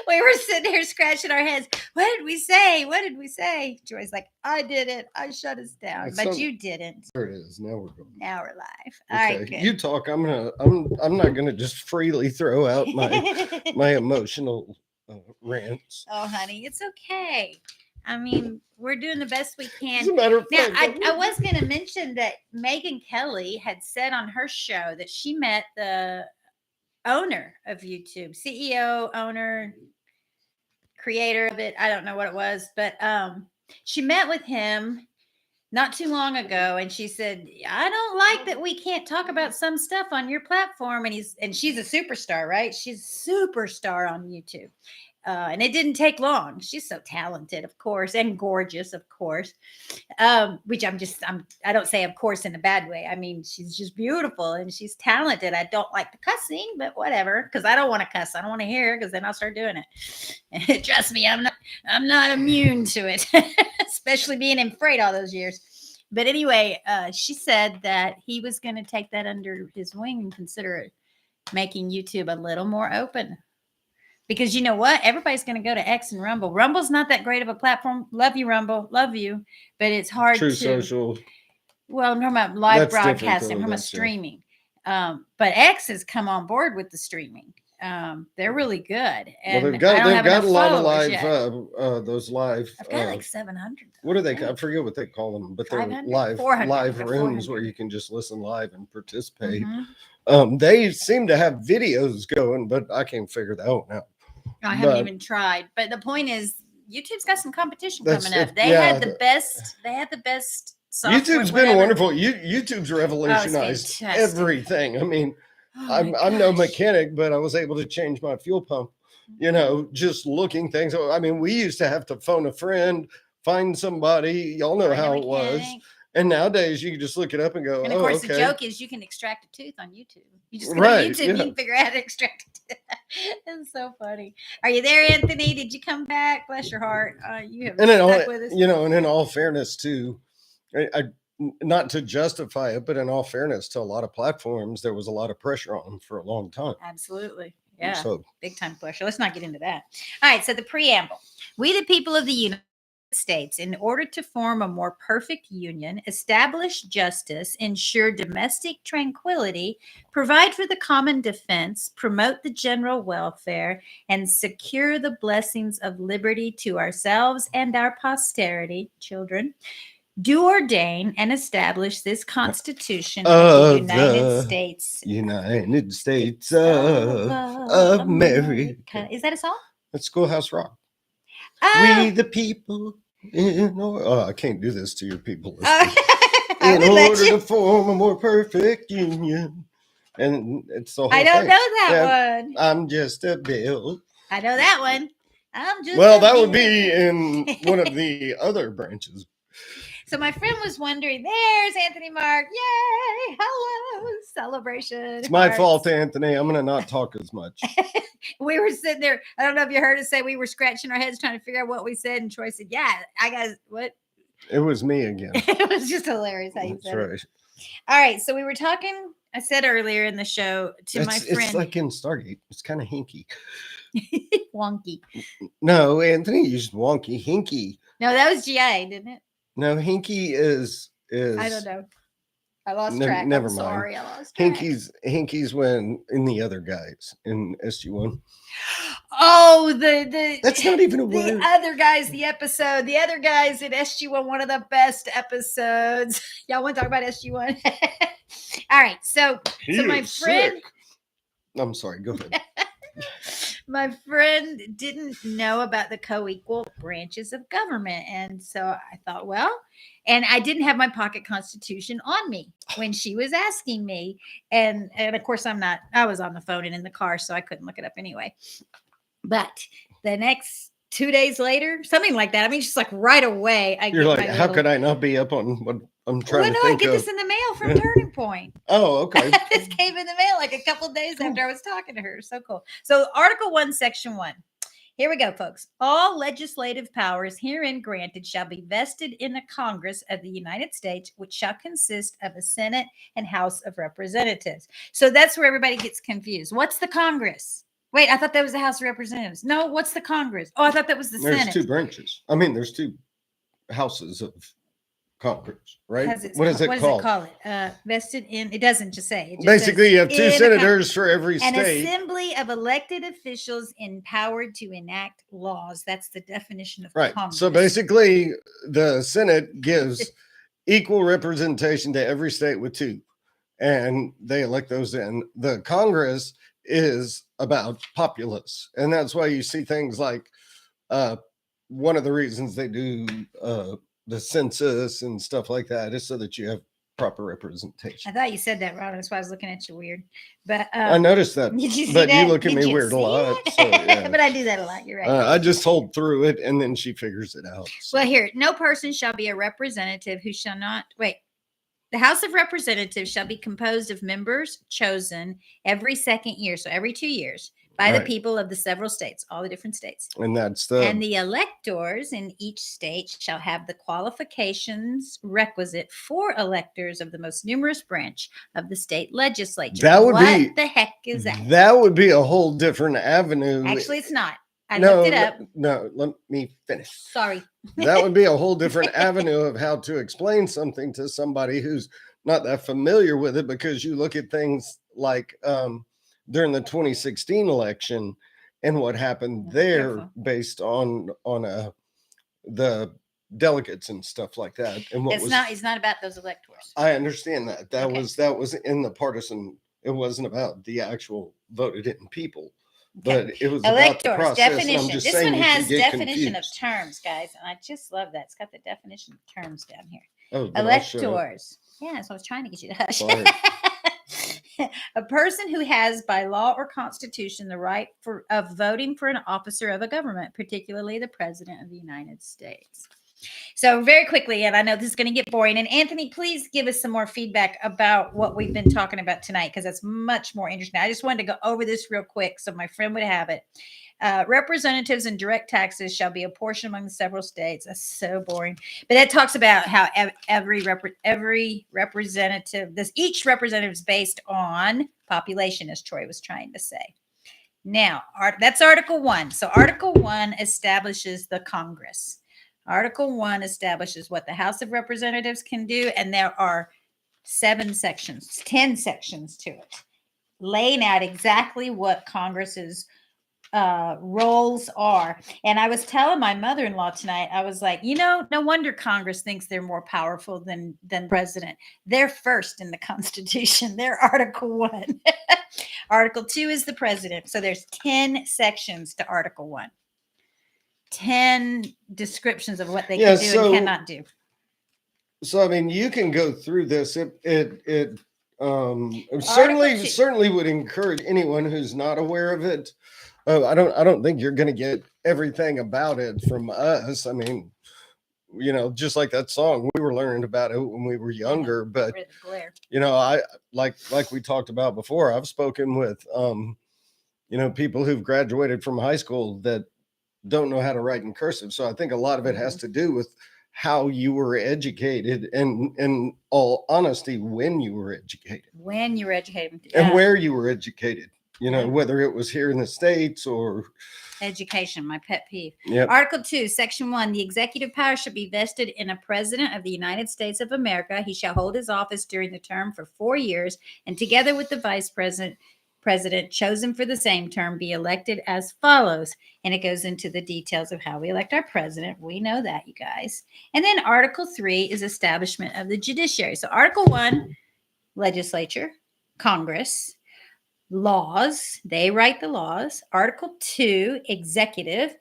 S1: We were sitting here scratching our heads. What did we say? Joy's like, I did it. I shut us down, but you didn't.
S2: There it is. Now we're going.
S1: Now we're live.
S2: Okay.
S1: All right, good.
S2: You talk. I'm not gonna just freely throw out my emotional rants.
S1: Oh, honey, it's okay. I mean, we're doing the best we can.
S2: As a matter of fact,
S1: I was going to mention that Megyn Kelly had said on her show that she met the owner of YouTube, CEO, owner, creator of it. I don't know what it was, but she met with him not too long ago, and she said, I don't like that we can't talk about some stuff on your platform. And she's a superstar, right? She's a superstar on YouTube. And it didn't take long. She's so talented, of course, and gorgeous, of course. Which I don't say, of course, in a bad way. I mean, she's just beautiful and she's talented. I don't like the cussing, but whatever, because I don't want to cuss. I don't want to hear, because then I'll start doing it. Trust me, I'm not immune to it, especially being in freight all those years. But anyway, she said that he was going to take that under his wing and consider making YouTube a little more open. Because you know what? Everybody's going to go to X and Rumble. Rumble's not that great of a platform. Love you, Rumble. Love you. But it's hard to.
S2: Social.
S1: Well, I'm talking about live broadcasting. I'm talking about streaming. But X has come on board with the streaming. they're really good. And
S2: they've got a lot of live those live.
S1: I've got like 700.
S2: What are they? I forget what they call them, but they're live rooms where you can just listen live and participate. They seem to have videos going, but I can't figure that one out.
S1: I haven't even tried. But the point is, YouTube's got some competition coming up. They had the best. They had the best.
S2: YouTube's been wonderful. YouTube's revolutionized everything. I mean, I'm no mechanic, but I was able to change my fuel pump. You know, just looking things. I mean, we used to have to phone a friend, find somebody. Y'all know how it was. And nowadays, you can just look it up and go.
S1: And of course, the joke is you can extract a tooth on YouTube. You just go to YouTube, you can figure out how to extract a tooth. It's so funny. Are you there, Anthony? Did you come back? Bless your heart. You have stuck with us.
S2: You know, and in all fairness, too, I not to justify it, but in all fairness to a lot of platforms, there was a lot of pressure on them for a long time.
S1: Absolutely. Yeah. So, big time pressure. Let's not get into that. All right. So the preamble. We, the people of the United States, in order to form a more perfect union, establish justice, ensure domestic tranquility, provide for the common defense, promote the general welfare, and secure the blessings of liberty to ourselves and our posterity, children, do ordain and establish this Constitution of the United States of America. Is that a song?
S2: That's Schoolhouse Rock. We the people. I can't do this to your people. In order to form a more perfect union. And it's the whole thing.
S1: I don't know that one.
S2: I'm just a bill.
S1: I know that one.
S2: That would be in one of the other branches.
S1: So my friend was wondering, there's Anthony Mark. Yay. Hello. Celebration.
S2: It's my fault, Anthony. I'm going to not talk as much.
S1: We were sitting there. I don't know if you heard us say we were scratching our heads trying to figure out what we said. And Troy said, yeah, I got what?
S2: It was me again.
S1: It was just hilarious how you said it. All right. So we were talking, I said earlier in the show to my friend.
S2: It's like in Stargate. It's kind of hinky.
S1: Wonky.
S2: No, Anthony used wonky. Hinky.
S1: No, that was GI, didn't it?
S2: No, hinky is.
S1: I don't know. I lost track.
S2: Never mind.
S1: Sorry, I lost track.
S2: Hinky's when in the other guys in SG1.
S1: Oh,
S2: that's not even a word.
S1: The other guys, the other guys in SG1, one of the best episodes. Y'all want to talk about SG1? All right, so my friend.
S2: Sick. I'm sorry. Go ahead.
S1: My friend didn't know about the co-equal branches of government. And so I thought, and I didn't have my pocket constitution on me when she was asking me. And of course, I was on the phone and in the car, so I couldn't look it up anyway. But the next 2 days later, something like that. I mean, just like right away.
S2: You're like, how could I not be up on what I'm trying to think
S1: I get this in the mail from Turning Point.
S2: Oh, okay.
S1: This came in the mail like a couple of days after I was talking to her. So cool. So Article 1, Section 1. Here we go, folks. All legislative powers herein granted shall be vested in a Congress of the United States, which shall consist of a Senate and House of Representatives. So that's where everybody gets confused. What's the Congress? Wait, I thought that was the House of Representatives. No, what's the Congress? Oh, I thought that was the Senate.
S2: There's two branches. I mean, there's two houses of Congress, right? What does it call
S1: it? Vested in, it doesn't just say. It just
S2: basically, you have two senators for every state.
S1: An assembly of elected officials empowered to enact laws. That's the definition of Congress.
S2: So basically, the Senate gives equal representation to every state with two, and they elect those in. The Congress is about populace, and that's why you see things like one of the reasons they do the census and stuff like that is so that you have proper representation.
S1: I thought you said that wrong. That's why I was looking at you weird. But
S2: I noticed that.
S1: Did you see
S2: but
S1: that?
S2: You look at me weird a lot. So, yeah.
S1: But I do that a lot. You're right.
S2: I just hold through it, and then she figures it out.
S1: So. Well, here, no person shall be a representative who shall not wait. The House of Representatives shall be composed of members chosen every second year, so every 2 years, by the people of the several states, all the different states.
S2: And the
S1: electors in each state shall have the qualifications requisite for electors of the most numerous branch of the state legislature. What the heck is that?
S2: That would be a whole different avenue.
S1: Actually, it's not. I looked it up.
S2: No, let me finish.
S1: Sorry.
S2: That would be a whole different avenue of how to explain something to somebody who's not that familiar with it, because you look at things like during the 2016 election and what happened there based on the delegates and stuff like that. And what
S1: it's not about those electors.
S2: I understand that. That was in the partisan. It wasn't about the actual voted in people. Okay. But it was electors, about the process.
S1: Definition. This one has definition of terms, guys. And I just love that. It's got the definition of terms down here. Oh, electors. Yeah, so I was trying to get you to hush. A person who has by law or constitution the right of voting for an officer of a government, particularly the president of the United States. So very quickly, and I know this is going to get boring, and Anthony, please give us some more feedback about what we've been talking about tonight, because that's much more interesting. I just wanted to go over this real quick so my friend would have it. Representatives and direct taxes shall be apportioned among the several states. That's so boring. But that talks about how every representative, each representative is based on population, as Troy was trying to say. Now, that's Article 1. So Article 1 establishes the Congress. Article 1 establishes what the House of Representatives can do, and there are 10 sections to it, laying out exactly what Congress's roles are. And I was telling my mother-in-law tonight, I was like, no wonder Congress thinks they're more powerful than president. They're first in the Constitution. They're Article 1. Article 2 is the president. So there's 10 sections to Article 1. 10 descriptions of what they can do and cannot do.
S2: So, I mean, you can go through this. It certainly would encourage anyone who's not aware of it. I don't think you're going to get everything about it from us. I mean, just like that song, we were learning about it when we were younger, but I like we talked about before, I've spoken with, people who've graduated from high school that don't know how to write in cursive. So I think a lot of it has to do with how you were educated, and in all honesty, when you were educated. And where you were educated, whether it was here in the States or
S1: education, my pet peeve.
S2: Yep.
S1: Article 2, Section 1, the executive power shall be vested in a president of the United States of America. He shall hold his office during the term for 4 years, and together with the vice president chosen for the same term, be elected as follows. And it goes into the details of how we elect our president. We know that, you guys. And then Article 3 is establishment of the judiciary. So Article 1, legislature, Congress, laws, they write the laws. Article 2, executive,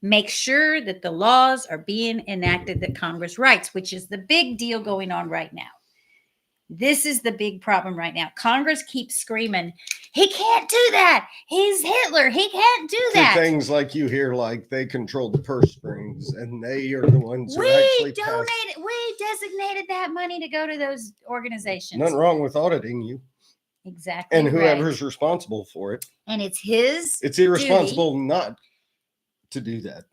S1: make sure that the laws are being enacted that Congress writes, which is the big deal going on right now. This is the big problem right now. Congress keeps screaming, he can't do that. He's Hitler. He can't do that.
S2: Things like you hear, like they control the purse strings, and they are the ones who actually
S1: we designated that money to go to those organizations.
S2: Nothing wrong with auditing you.
S1: Exactly.
S2: And whoever's responsible for it.
S1: And it's irresponsible
S2: duty not to do that.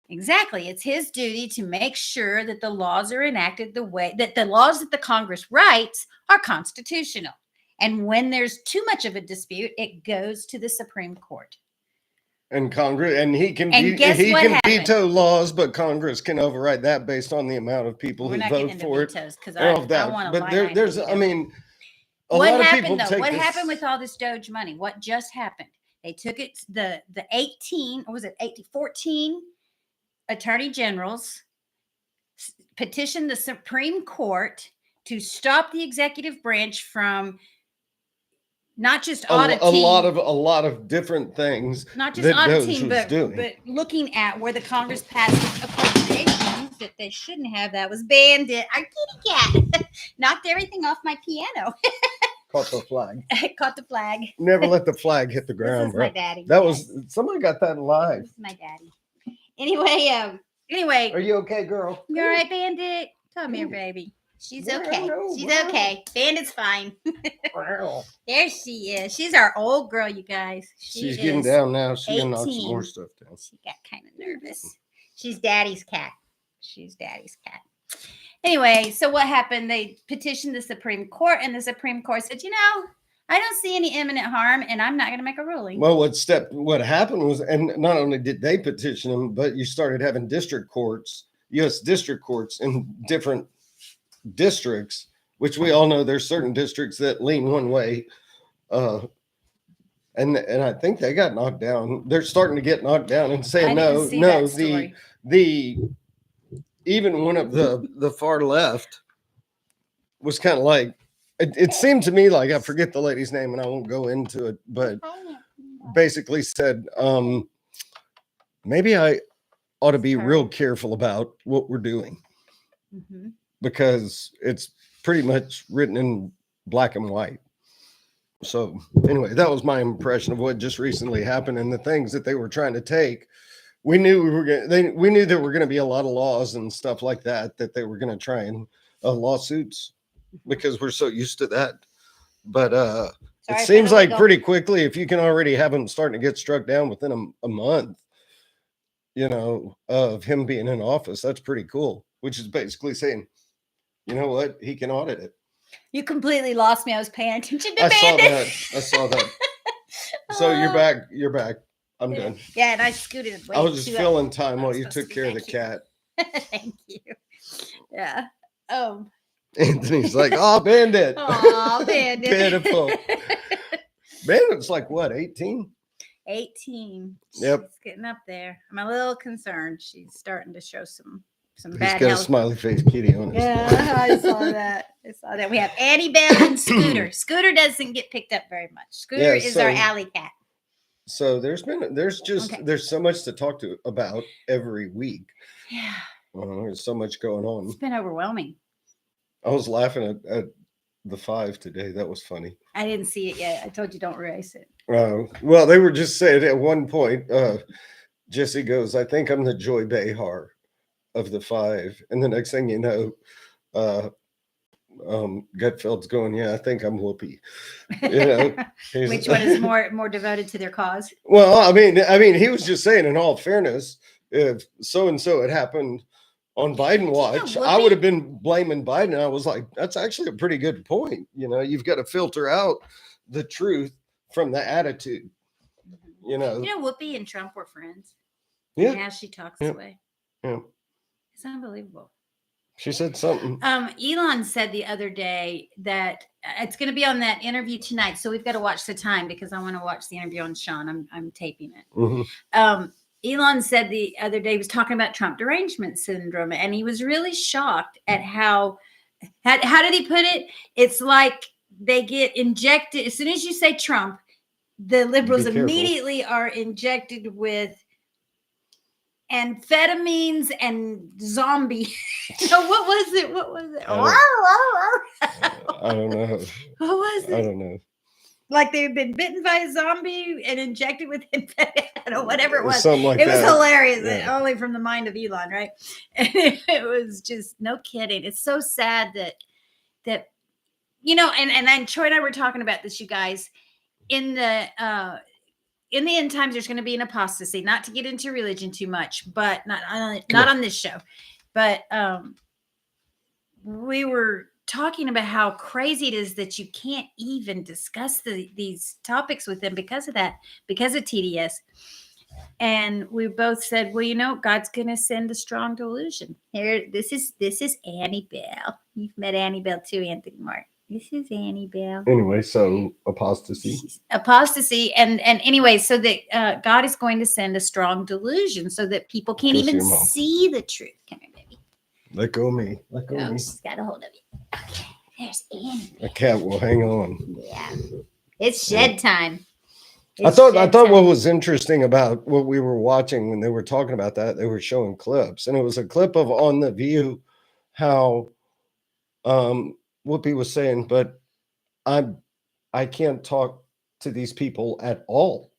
S1: Exactly. It's his duty to make sure that the laws are enacted the way that the laws that the Congress writes are constitutional. And when there's too much of a dispute, it goes to the Supreme Court.
S2: And Congress, and he can veto laws, but Congress can override that based on the amount of people who vote for it.
S1: Because I want to.
S2: But there's, I mean,
S1: what happened though? What happened with all this Doge money? What just happened? They took it, the 14 attorney generals petitioned the Supreme Court to stop the executive branch from not just auditing
S2: a lot of different things,
S1: not just auditing, but looking at where the Congress passed appropriations that they shouldn't have. That was bandit. Our kitty cat knocked everything off my piano.
S2: Caught the flag.
S1: Caught the flag.
S2: Never let the flag hit the ground.
S1: This is my daddy.
S2: That was somebody got that live.
S1: This is my daddy. Anyway.
S2: Are you okay, girl?
S1: You all right, Bandit? Come here, baby. She's okay. She's okay. Bandit's fine. There she is. She's our old girl, you guys.
S2: She's getting down now. She's gonna knock some more stuff down.
S1: She got kind of nervous. She's Daddy's cat. Anyway, so what happened? They petitioned the Supreme Court, and the Supreme Court said, I don't see any imminent harm, and I'm not going to make a ruling.
S2: Well, what happened was, and not only did they petition them, but you started having district courts, U.S. district courts in different districts, which we all know there's certain districts that lean one way, and and I think they got knocked down. They're starting to get knocked down and saying no. The even one of the far left was kind of like, it seemed to me like, I forget the lady's name and I won't go into it, but basically said, maybe I ought to be real careful about what we're doing, because it's pretty much written in black and white. So anyway, that was my impression of what just recently happened, and the things that they were trying to take. We knew we knew there were going to be a lot of laws and stuff like that they were going to try and lawsuits, because we're so used to that. But it seems like pretty quickly, if you can already have him starting to get struck down within a month, of him being in office, that's pretty cool. Which is basically saying, you know what, he can audit it.
S1: You completely lost me. I was paying attention to
S2: I saw that. So you're back. I'm done.
S1: Yeah, and I scooted away.
S2: I was just filling time while you took care of the cat.
S1: Thank you. Yeah.
S2: Anthony's like, oh, Bandit.
S1: Oh, Bandit.
S2: Pitiful. Bandit's like what, 18?
S1: 18.
S2: Yep.
S1: She's getting up there. I'm a little concerned. She's starting to show some
S2: He's
S1: bad
S2: got
S1: health.
S2: A smiley face kitty on his
S1: I saw that. We have Annie Bell and Scooter. Scooter doesn't get picked up very much. Scooter is our alley cat.
S2: So there's so much to talk about every week.
S1: Yeah.
S2: There's so much going on.
S1: It's been overwhelming.
S2: I was laughing at the 5 today. That was funny.
S1: I didn't see it yet. I told you don't erase it.
S2: Well, they were just saying at one point, Jesse goes, I think I'm the Joy Behar of the 5. And the next thing you know, Gutfeld's going, yeah, I think I'm Whoopi.
S1: Which one is more devoted to their cause?
S2: Well, I mean, he was just saying, in all fairness, if so-and-so had happened on Biden watch, I would have been blaming Biden. I was like, that's actually a pretty good point. You've got to filter out the truth from the attitude.
S1: Whoopi and Trump were friends.
S2: Yeah.
S1: And now she talks this way.
S2: Yeah.
S1: It's unbelievable.
S2: She said something.
S1: Elon said the other day that it's going to be on that interview tonight. So we've got to watch the time, because I want to watch the interview on Sean. I'm taping it.
S2: Mm-hmm.
S1: Elon said the other day, he was talking about Trump derangement syndrome, and he was really shocked at how did he put it? It's like they get injected. As soon as you say Trump, the liberals immediately are injected with amphetamines and zombie. So what was it?
S2: I don't know.
S1: What was it?
S2: I don't know.
S1: Like they've been bitten by a zombie and injected with amphetamine or whatever it was.
S2: Something like that.
S1: It was hilarious. Yeah. Only from the mind of Elon, right? And it was just no kidding. It's so sad that and Troy and I were talking about this, you guys. In the end times, there's going to be an apostasy. Not to get into religion too much, but not on this show. But we were talking about how crazy it is that you can't even discuss these topics with them because of TDS. And we both said, well, God's going to send a strong delusion. Here, this is Annie Bell. You've met Annie Bell too, Anthony Mark. This is Annie Bell.
S2: Anyway, so apostasy.
S1: And anyway, so that God is going to send a strong delusion so that people can't even see the truth. Come here, baby.
S2: Let go of me. Let go of me.
S1: She's got a hold of you. Okay, there's Annie.
S2: The cat will hang on.
S1: Yeah. It's shed time.
S2: I thought what was interesting about what we were watching when they were talking about that, they were showing clips, and it was a clip of On the View, how Whoopi was saying, but I can't talk to these people at all.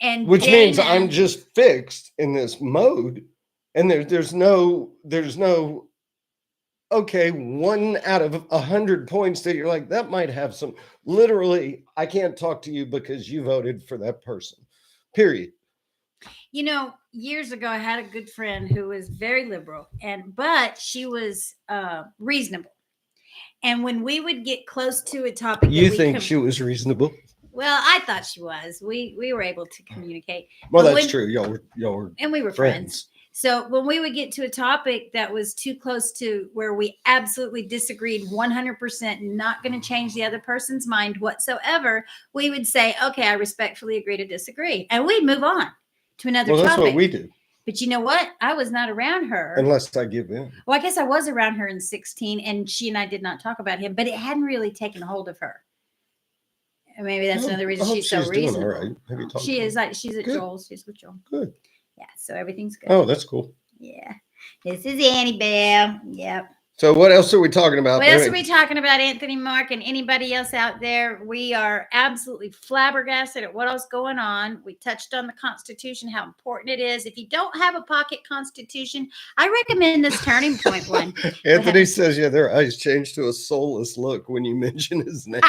S1: And
S2: which means I'm just fixed in this mode. And there's no okay, 1 out of 100 points that you're like, that might have some, literally, I can't talk to you because you voted for that person, period.
S1: Years ago, I had a good friend who was very liberal, but she was reasonable. And when we would get close to a topic,
S2: she was reasonable?
S1: Well, I thought she was. We were able to communicate.
S2: Well, that's true. Y'all were
S1: and we were friends. So when we would get to a topic that was too close to where we absolutely disagreed 100%, not going to change the other person's mind whatsoever, we would say, okay, I respectfully agree to disagree. And we'd move on to another topic.
S2: That's what we do.
S1: But you know what? I was not around her.
S2: Unless I give in.
S1: Well, I guess I was around her in 16, and she and I did not talk about him, but it hadn't really taken hold of her. Maybe that's another reason she's so reasonable. All right. Have you talked to her? She's at good. Joel's. She's with Joel.
S2: Good.
S1: Yeah, so everything's good.
S2: Oh, that's cool.
S1: Yeah. This is Annabelle. Yep.
S2: So what else are we talking about?
S1: What else are we talking about, Anthony, Mark, and anybody else out there? We are absolutely flabbergasted at what else going on. We touched on the Constitution, how important it is. If you don't have a pocket Constitution, I recommend this Turning Point one.
S2: Anthony says, yeah, their eyes change to a soulless look when you mention his name.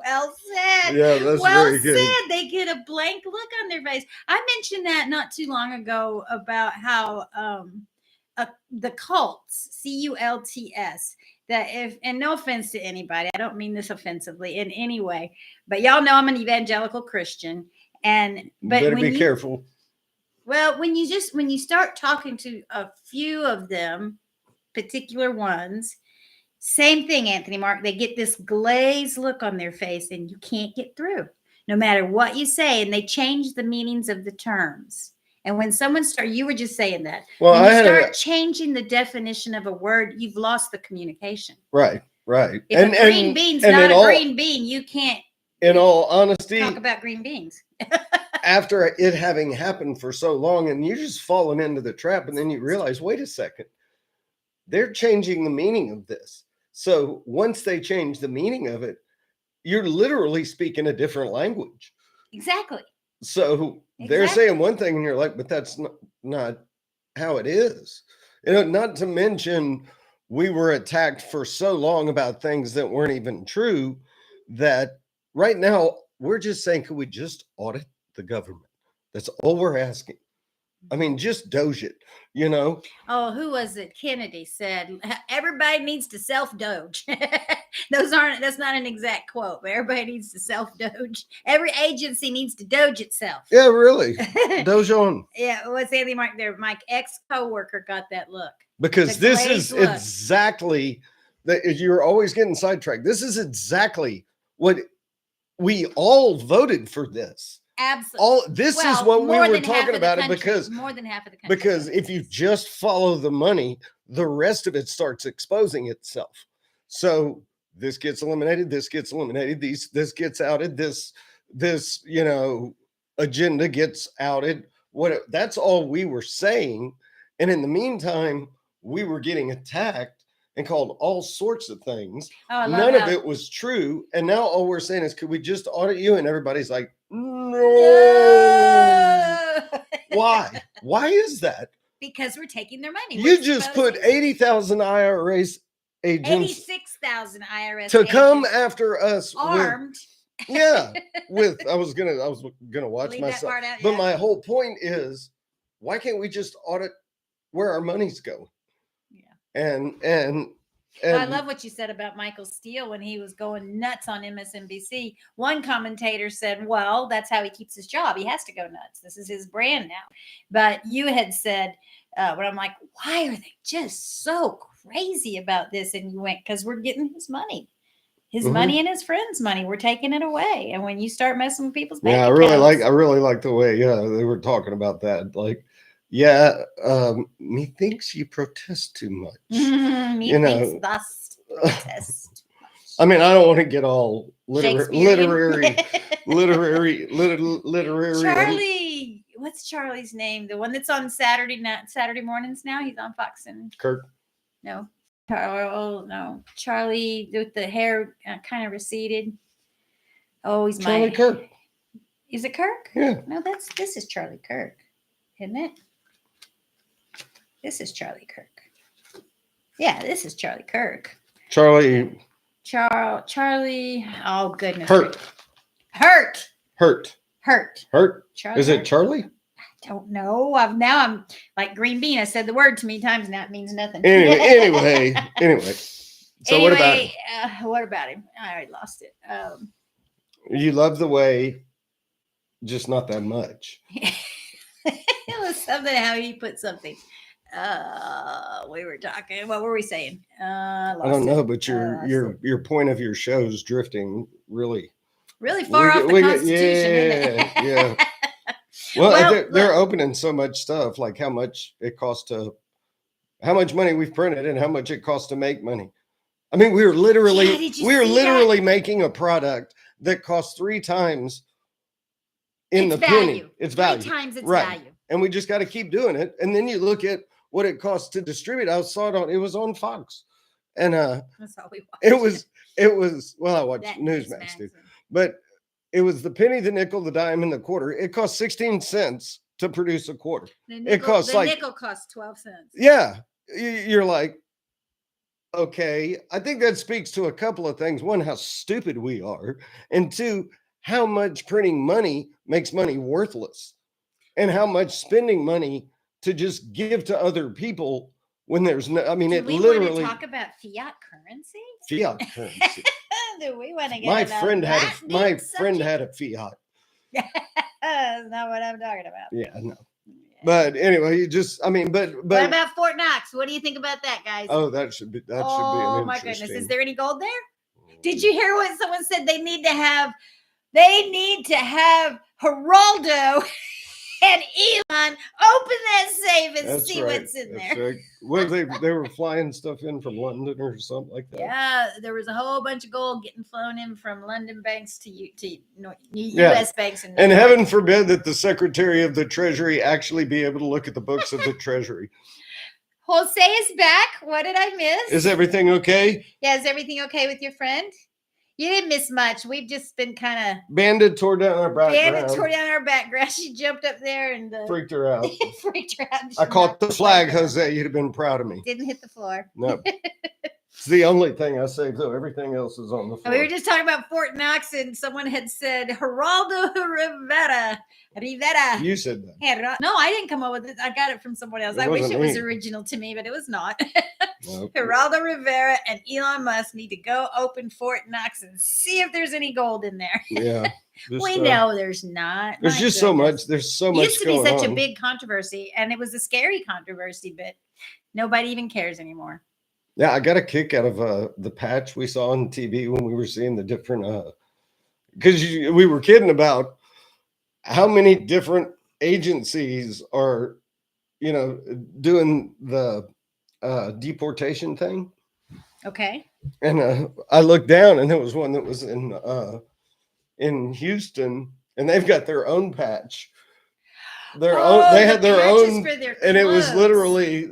S1: Well said.
S2: Yeah, that's very good.
S1: Well said. They get a blank look on their face. I mentioned that not too long ago about how the cults, C-U-L-T-S, that if, and no offense to anybody, I don't mean this offensively in any way, but y'all know I'm an evangelical Christian, but
S2: better be careful.
S1: Well, when you start talking to a few of them, particular ones, same thing, Anthony, Mark, they get this glazed look on their face and you can't get through no matter what you say. And they change the meanings of the terms. And when someone you were just saying that, when you start changing the definition of a word, you've lost the communication.
S2: Right.
S1: If a green bean's not a green bean, you can't.
S2: In all honesty,
S1: talk about green beans.
S2: After it having happened for so long, and you just fallen into the trap, and then you realize, wait a second, they're changing the meaning of this. So once they change the meaning of it, you're literally speaking a different language.
S1: Exactly.
S2: So they're saying one thing and you're like, but that's not how it is. Not to mention we were attacked for so long about things that weren't even true that right now we're just saying, could we just audit the government? That's all we're asking. I mean, just doge it,
S1: Oh, who was it? Kennedy said, everybody needs to self-doge. That's not an exact quote, but everybody needs to self-doge. Every agency needs to doge itself.
S2: Yeah, really. Doge on.
S1: Yeah, what's Anthony Mark there? My ex-coworker got that look.
S2: Because this is exactly, you're always getting sidetracked. This is exactly what we all voted for this.
S1: Absolutely.
S2: This is what we were talking about it because
S1: more than half of the country.
S2: Because if you just follow the money, the rest of it starts exposing itself. So this gets eliminated, this gets eliminated, this gets outed, this agenda gets outed. That's all we were saying. And in the meantime, we were getting attacked and called all sorts of things. None of it was true. And now all we're saying is, could we just audit you? And everybody's like, no. Why? Why is that?
S1: Because we're taking their money.
S2: You just put 80,000 IRS agents.
S1: 86,000 IRS
S2: to come after us
S1: armed.
S2: I was gonna watch myself. But my whole point is, why can't we just audit where our money's going? And I
S1: love what you said about Michael Steele when he was going nuts on MSNBC. One commentator said, well, that's how he keeps his job. He has to go nuts. This is his brand now. But you had said, but I'm like, why are they just so crazy about this? And you went, because we're getting his money. His money and his friends' money. We're taking it away. And when you start messing with people's bank accounts,
S2: I really like the way, they were talking about that. Like, methinks you protest too much.
S1: Methinks thus protest.
S2: I mean, I don't want to get all literary.
S1: Charlie, what's Charlie's name? The one that's on Saturday mornings now. He's on Fox and
S2: Kirk.
S1: No, no, Charlie with the hair kind of receded. Oh, he's
S2: Charlie Kirk.
S1: Is it Kirk?
S2: Yeah.
S1: No, this is Charlie Kirk, isn't it? This is Charlie Kirk. Yeah, this is Charlie Kirk.
S2: Charlie.
S1: Oh, goodness.
S2: Hurt.
S1: Charlie
S2: is it Charlie?
S1: I don't know. I'm like green bean. I said the word too many times and that means nothing.
S2: Anyway. So what about him?
S1: What about him? I already lost it.
S2: You love the way, just not that much.
S1: It was something how he put something. We were talking. What were we saying?
S2: I don't know, but your point of your show is drifting really
S1: far off the Constitution, isn't it?
S2: Yeah. Well, they're opening so much stuff, like how much money we've printed and how much it costs to make money. I mean, we were literally making a product that costs 3 times the penny. It's value.
S1: 3 times its value.
S2: And we just got to keep doing it. And then you look at what it costs to distribute. I saw it was on Fox. And
S1: that's all we watched.
S2: It was well, I watched Newsmax too. But it was the penny, the nickel, the dime, and the quarter. It cost 16 cents to produce a quarter.
S1: The nickel costs 12 cents.
S2: Yeah. You're like, okay. I think that speaks to a couple of things. One, how stupid we are. And 2, how much printing money makes money worthless. And how much spending money to just give to other people when there's no, I mean,
S1: we want to talk about fiat currency?
S2: Fiat currency.
S1: Do we want to get
S2: my friend had a fiat.
S1: That's not what I'm talking about.
S2: Yeah, no. Yeah. But anyway, but
S1: what about Fort Knox? What do you think about that, guys?
S2: Oh, that should be
S1: oh my goodness. Is there any gold there? Did you hear what someone said? They need to have Geraldo and Elon open that safe and see what's in there.
S2: Right. Well, they were flying stuff in from London or something like that.
S1: Yeah, there was a whole bunch of gold getting flown in from London banks to U.S. banks.
S2: And heaven forbid that the Secretary of the Treasury actually be able to look at the books of the Treasury.
S1: Jose is back. What did I miss?
S2: Is everything okay?
S1: Yeah, is everything okay with your friend? You didn't miss much. We've just been kind of...
S2: Bandit tore down our
S1: background. She jumped up there and...
S2: freaked her out.
S1: out.
S2: I caught the flag, Jose. You'd have been proud of me.
S1: Didn't hit the floor.
S2: No. It's the only thing I saved, though. Everything else is on the floor.
S1: We were just talking about Fort Knox, and someone had said, Geraldo Rivera.
S2: You said that.
S1: No, I didn't come up with it. I got it from someone else. I wish it was original to me, but it was not. Nope. Geraldo Rivera and Elon Musk need to go open Fort Knox and see if there's any gold in there.
S2: Yeah.
S1: We know there's not.
S2: There's just so much. There's so much.
S1: It used to be such a big controversy, and it was a scary controversy, but nobody even cares anymore.
S2: Yeah, I got a kick out of the patch we saw on TV when we were seeing the different, because we were kidding about how many different agencies are, doing the deportation thing.
S1: Okay.
S2: And I looked down, and there was one that was in Houston, and they've got their own patch. They had their own, and it was literally,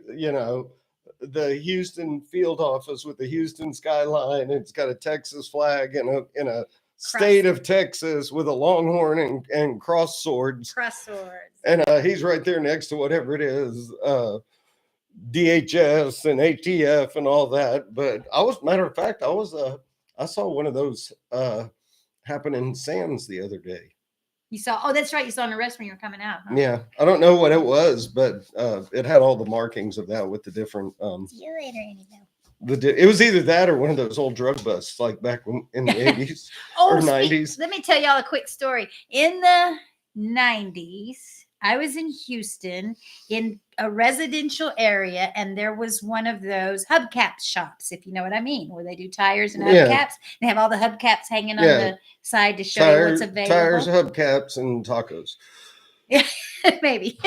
S2: the Houston field office with the Houston skyline. It's got a Texas flag in a state of Texas with a longhorn and cross swords. And he's right there next to whatever it is, DHS and ATF and all that. But matter of fact, I saw one of those happen in Sam's the other day.
S1: You saw? Oh, that's right. You saw an arrest when you were coming out. Huh?
S2: Yeah, I don't know what it was, but it had all the markings of that with the different.
S1: See you later, anyhow.
S2: It was either that or one of those old drug busts, like back in the 80s or 90s.
S1: Let me tell y'all a quick story. In the 90s, I was in Houston in a residential area, and there was one of those hubcap shops, if you know what I mean, where they do tires and hubcaps. They have all the hubcaps hanging on the side to show you what's available.
S2: Tires, hubcaps, and tacos.
S1: Yeah, maybe.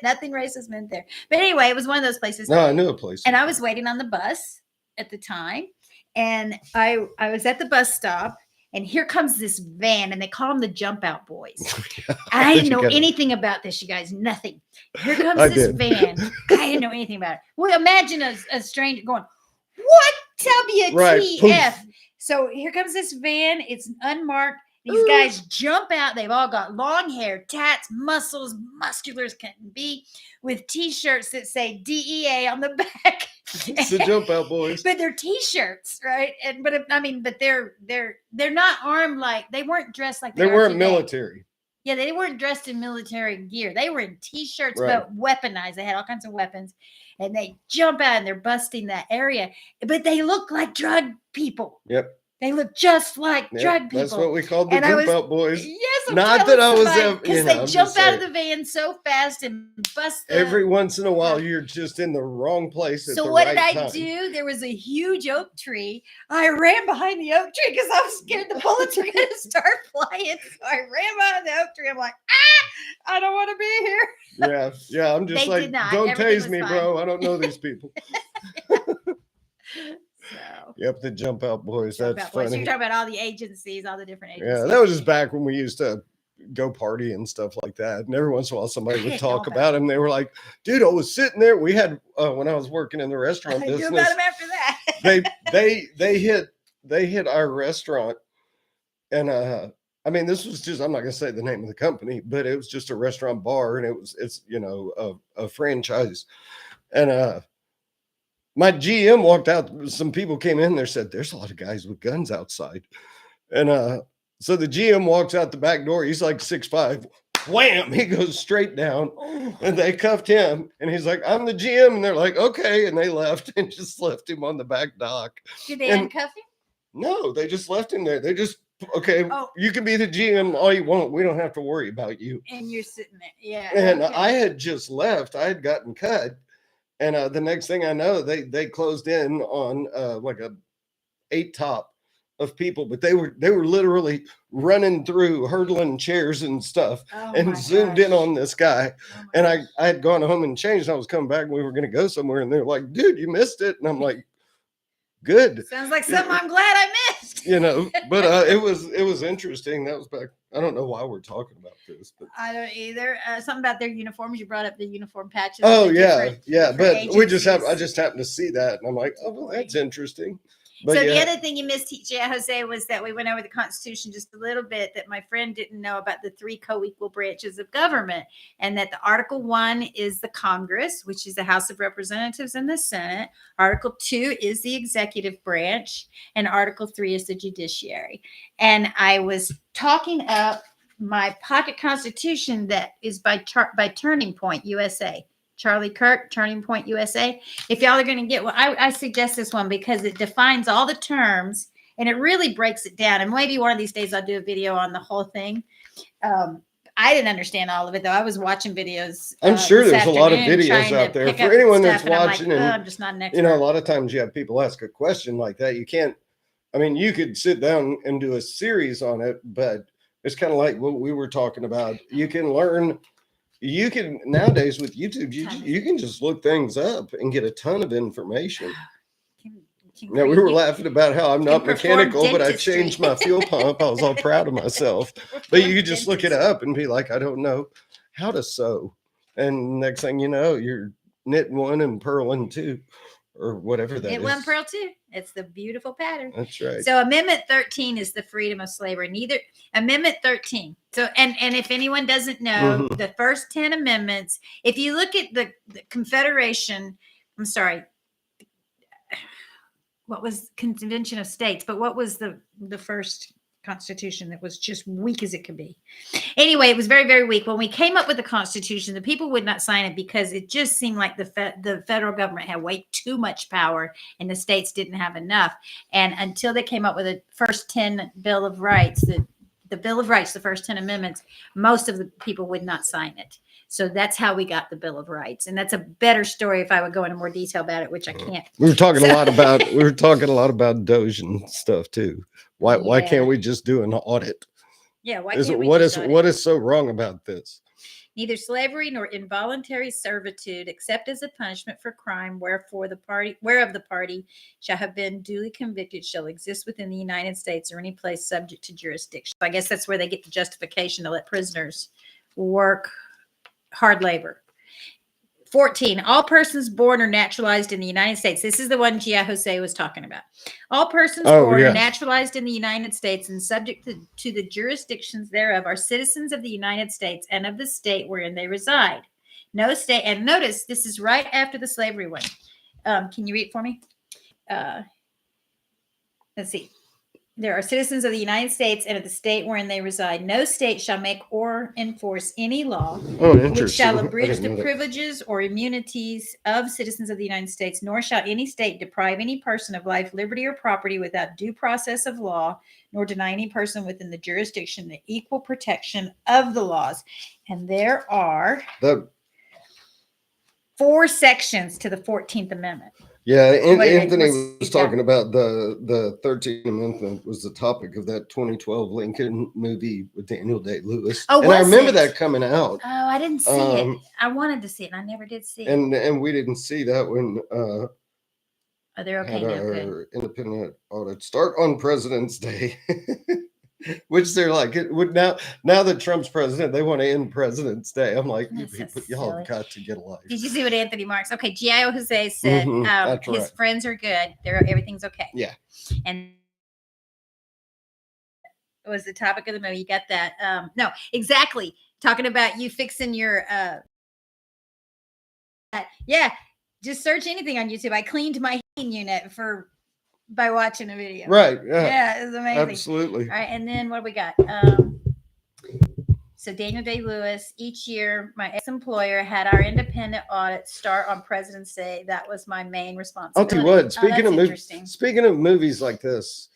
S1: Nothing racist meant there. But anyway, it was one of those places.
S2: No, I knew a place.
S1: And I was waiting on the bus at the time, and I was at the bus stop. And here comes this van, and they call them the Jump Out Boys. I didn't know anything about this, you guys. Nothing. Here comes this van. I didn't know anything about it. Well, imagine a stranger going, "What? WTF?" Right. So here comes this van. It's unmarked. These guys jump out. They've all got long hair, tats, muscles, muscular as can be, with T-shirts that say DEA on the back.
S2: It's the Jump Out Boys.
S1: But they're T-shirts, right? But they're not armed like they weren't dressed like
S2: they weren't military.
S1: Yeah, they weren't dressed in military gear. They were in T-shirts, but weaponized. They had all kinds of weapons, and they jump out and they're busting that area. But they look like drug people.
S2: Yep.
S1: They look just like drug people.
S2: That's what we called the Jump Out Boys.
S1: Yes,
S2: not that I was
S1: because they jump out of the van so fast and bust.
S2: Every once in a while, you're just in the wrong place.
S1: So what did I do? There was a huge oak tree. I ran behind the oak tree because I was scared the bullets were going to start flying. So I ran behind the oak tree. I'm like, I don't want to be here.
S2: Yeah. I'm just don't tase me, bro. I don't know these people.
S1: So.
S2: Yep, the jump out boys. That's funny.
S1: So you're talking about all the agencies, all the different agencies.
S2: Yeah, that was just back when we used to go party and stuff like that. And every once in a while, somebody would talk about him. They were like, "Dude, I was sitting there. We had when I was working in the restaurant business. I knew about him after that. they hit our restaurant, and I mean, this was just, I'm not gonna say the name of the company, but it was just a restaurant bar, and it's a franchise, and my GM walked out. Some people came in there, said, "There's a lot of guys with guns outside." And so the GM walks out the back door. He's like 6'5". Wham! He goes straight down. And they cuffed him. And he's like, "I'm the GM." And they're like, "Okay." And they left and just left him on the back dock.
S1: Did they handcuff him?
S2: No, they just left him there. They just, "Okay, you can be the GM all you want. We don't have to worry about you."
S1: And you're sitting there. Yeah.
S2: And I had just left. I had gotten cut. And the next thing I know, they closed in on like a 8 top of people, but they were literally running through, hurdling chairs and stuff, and zoomed in on this guy. And I had gone home and changed. And I was coming back, and we were going to go somewhere, and they're like, "Dude, you missed it." And I'm like, "Good."
S1: Sounds like something I'm glad I missed.
S2: But it was interesting. That was back. I don't know why we're talking about this, but
S1: I don't either. Something about their uniforms. You brought up the uniform patches.
S2: Oh yeah. But agencies. I just happened to see that, and I'm like, "Oh, well, that's interesting." But
S1: so the other thing you missed, Jose, was that we went over the Constitution just a little bit, that my friend didn't know about the 3 co-equal branches of government, and that the Article 1 is the Congress, which is the House of Representatives and the Senate. Article 2 is the executive branch, and Article 3 is the judiciary. And I was talking up my pocket Constitution that is by Turning Point USA. Charlie Kirk, Turning Point USA. If y'all are going to get one, I suggest this one because it defines all the terms and it really breaks it down. And maybe one of these days I'll do a video on the whole thing. I didn't understand all of it though. I was watching videos.
S2: I'm sure there's a lot of videos out there for anyone that's watching. And
S1: I'm just not an expert.
S2: A lot of times you have people ask a question like that. You can't. I mean, you could sit down and do a series on it, but it's kind of like what we were talking about. You can learn. You can nowadays with YouTube, you can just look things up and get a ton of information. Now we were laughing about how I'm not mechanical, but I changed my fuel pump. I was all proud of myself. But you could just look it up and be like, "I don't know how to sew," and next thing you know, you're knitting 1 and purling 2, or whatever that is.
S1: Knit 1, purl 2. It's the beautiful pattern.
S2: That's right.
S1: So Amendment 13 is the freedom of slavery. Amendment 13. So, and if anyone doesn't know, the first 10 amendments, if you look at the Confederation, I'm sorry, what was Convention of States, but what was the first Constitution that was just weak as it could be? Anyway, it was very, very weak. When we came up with the Constitution, the people would not sign it because it just seemed like the federal government had way too much power and the states didn't have enough. And until they came up with the first 10 Bill of Rights, the Bill of Rights, the first 10 amendments, most of the people would not sign it. So that's how we got the Bill of Rights. And that's a better story if I would go into more detail about it, which I can't.
S2: We were talking a lot about Doge and stuff too. Why can't we just do an audit?
S1: Yeah,
S2: what is so wrong about this?
S1: Neither slavery nor involuntary servitude, except as a punishment for crime, whereof the party shall have been duly convicted, shall exist within the United States or any place subject to jurisdiction. I guess that's where they get the justification to let prisoners work hard labor. 14, all persons born or naturalized in the United States. This is the one Gia Jose was talking about. All persons born or naturalized in the United States and subject to the jurisdictions thereof are citizens of the United States and of the state wherein they reside. No state, and notice this is right after the slavery one. Can you read it for me? Let's see. There are citizens of the United States and of the state wherein they reside. No state shall make or enforce any law which shall abridge the privileges or immunities of citizens of the United States, nor shall any state deprive any person of life, liberty, or property without due process of law, nor deny any person within the jurisdiction the equal protection of the laws. And there are 4 sections to the 14th Amendment.
S2: Yeah, Anthony was talking about the 13th Amendment was the topic of that 2012 Lincoln movie with Daniel Day-Lewis.
S1: Oh,
S2: and I remember that coming out.
S1: Oh, I didn't see it. I wanted to see it, and I never did see it.
S2: And we didn't see that when
S1: they're okay now.
S2: Our independent audit start on President's Day. Which they're like, it would now that Trump's president, they want to end President's Day. I'm like, y'all have got to get a life. Did
S1: you see what Anthony Marks? Okay, G.I.O. Jose said his friends are good. Everything's okay.
S2: Yeah.
S1: And it was the topic of the movie. You got that? No, exactly. Talking about you fixing your yeah. Just search anything on YouTube. I cleaned my heating unit by watching a video.
S2: Right.
S1: Yeah, it's amazing.
S2: Absolutely.
S1: All right. And then what do we got? So Daniel Day-Lewis, each year, my ex-employer had our independent audit start on President's Day. That was my main responsibility.
S2: I'll tell you what, speaking of movies like this,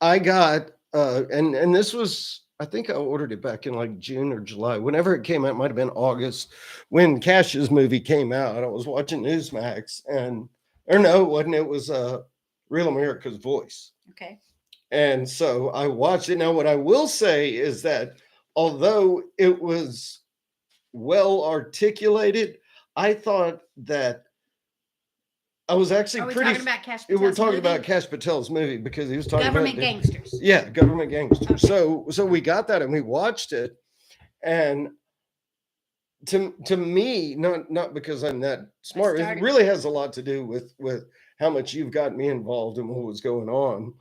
S2: I got, and this was, I think I ordered it back in like June or July, whenever it came out, it might've been August, when Cash's movie came out. I was watching Newsmax or no, it wasn't. It was Real America's Voice.
S1: Okay.
S2: And so I watched it. Now, what I will say is that although it was well articulated, I thought that I was actually
S1: talking about Cash Patel's
S2: we're talking about Cash Patel's movie because he was talking
S1: government
S2: about
S1: gangsters.
S2: Yeah, government gangsters. Okay. So we got that and we watched it, and to me, not because I'm that smart, it really has a lot to do with how much you've got me involved in what was going on.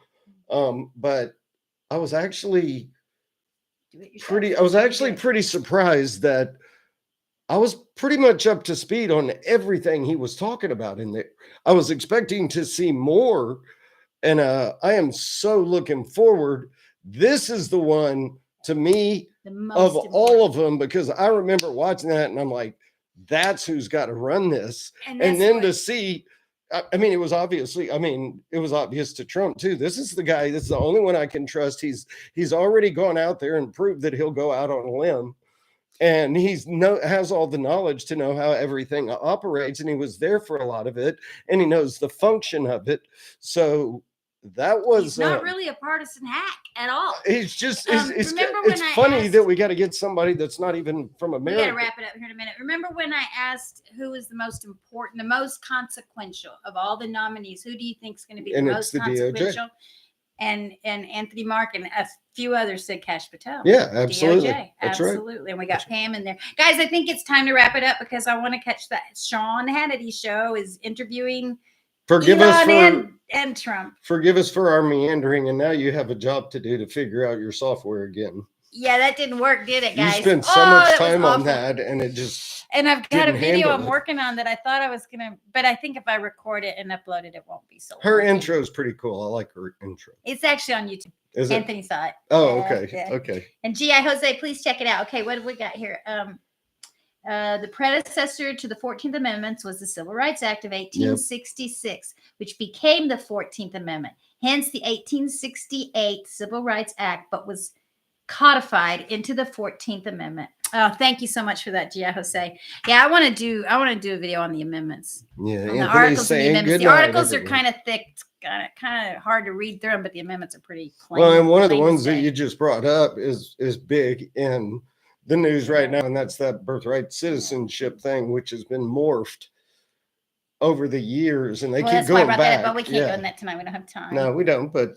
S2: But I was actually pretty surprised that I was pretty much up to speed on everything he was talking about in there. I was expecting to see more, and I am so looking forward. This is the one to me of all of them, because I remember watching that and I'm like, that's who's got to run this. And then to see, I mean, it was obvious to Trump too. This is the guy, this is the only one I can trust. He's already gone out there and proved that he'll go out on a limb. And has all the knowledge to know how everything operates. And he was there for a lot of it, and he knows the function of it. So that was
S1: he's not really a partisan hack at all.
S2: He's just it's funny that we got to get somebody that's not even from America.
S1: We got to wrap it up here in a minute. Remember when I asked who is the most important, the most consequential of all the nominees? Who do you think is going to be the most consequential?
S2: DOJ.
S1: And Anthony Mark and a few others said Cash Patel.
S2: Yeah, absolutely.
S1: DOJ. That's absolutely. Right. And we got Pam in there. Guys, I think it's time to wrap it up because I want to catch that Sean Hannity show is interviewing Elon and Trump.
S2: Forgive us for our meandering, and now you have a job to do to figure out your software again.
S1: Yeah, that didn't work, did it, guys?
S2: You spent so much time on that, and it just
S1: and I've got a video I'm working on that I thought I was gonna, but I think if I record it and upload it, it won't be so.
S2: Her intro is pretty cool. I like her intro.
S1: It's actually on YouTube.
S2: Is
S1: Anthony saw it.
S2: Oh, okay, okay.
S1: And G.I. Jose, please check it out. Okay, what have we got here? The predecessor to the 14th Amendment was the Civil Rights Act of 1866, which became the 14th Amendment. Hence the 1868 Civil Rights Act, but was codified into the 14th Amendment. Oh, thank you so much for that, G.I. Jose. Yeah, I want to do a video on the amendments.
S2: Yeah,
S1: on the articles and the amendments. The articles are kind of thick. It's kind of hard to read through them, but the amendments are pretty plain.
S2: Well, and one of the ones that you just brought up is big in the news right now, and that's that birthright citizenship thing, which has been morphed over the years, and they keep going back.
S1: But we can't go in that tonight. We don't have time.
S2: No, we don't. But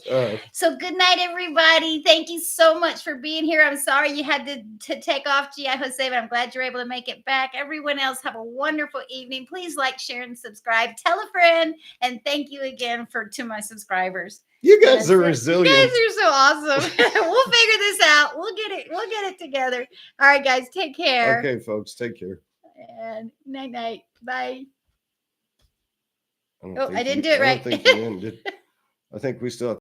S1: so good night, everybody. Thank you so much for being here. I'm sorry you had to take off, G.I. Jose, but I'm glad you're able to make it back. Everyone else, have a wonderful evening. Please like, share, and subscribe. Tell a friend, and thank you again to my subscribers.
S2: You guys are resilient.
S1: You guys are so awesome. We'll figure this out. We'll get it together. All right, guys, take care.
S2: Okay, folks, take care.
S1: And night. Bye. I didn't do it right.
S2: I don't think you ended. I think we still have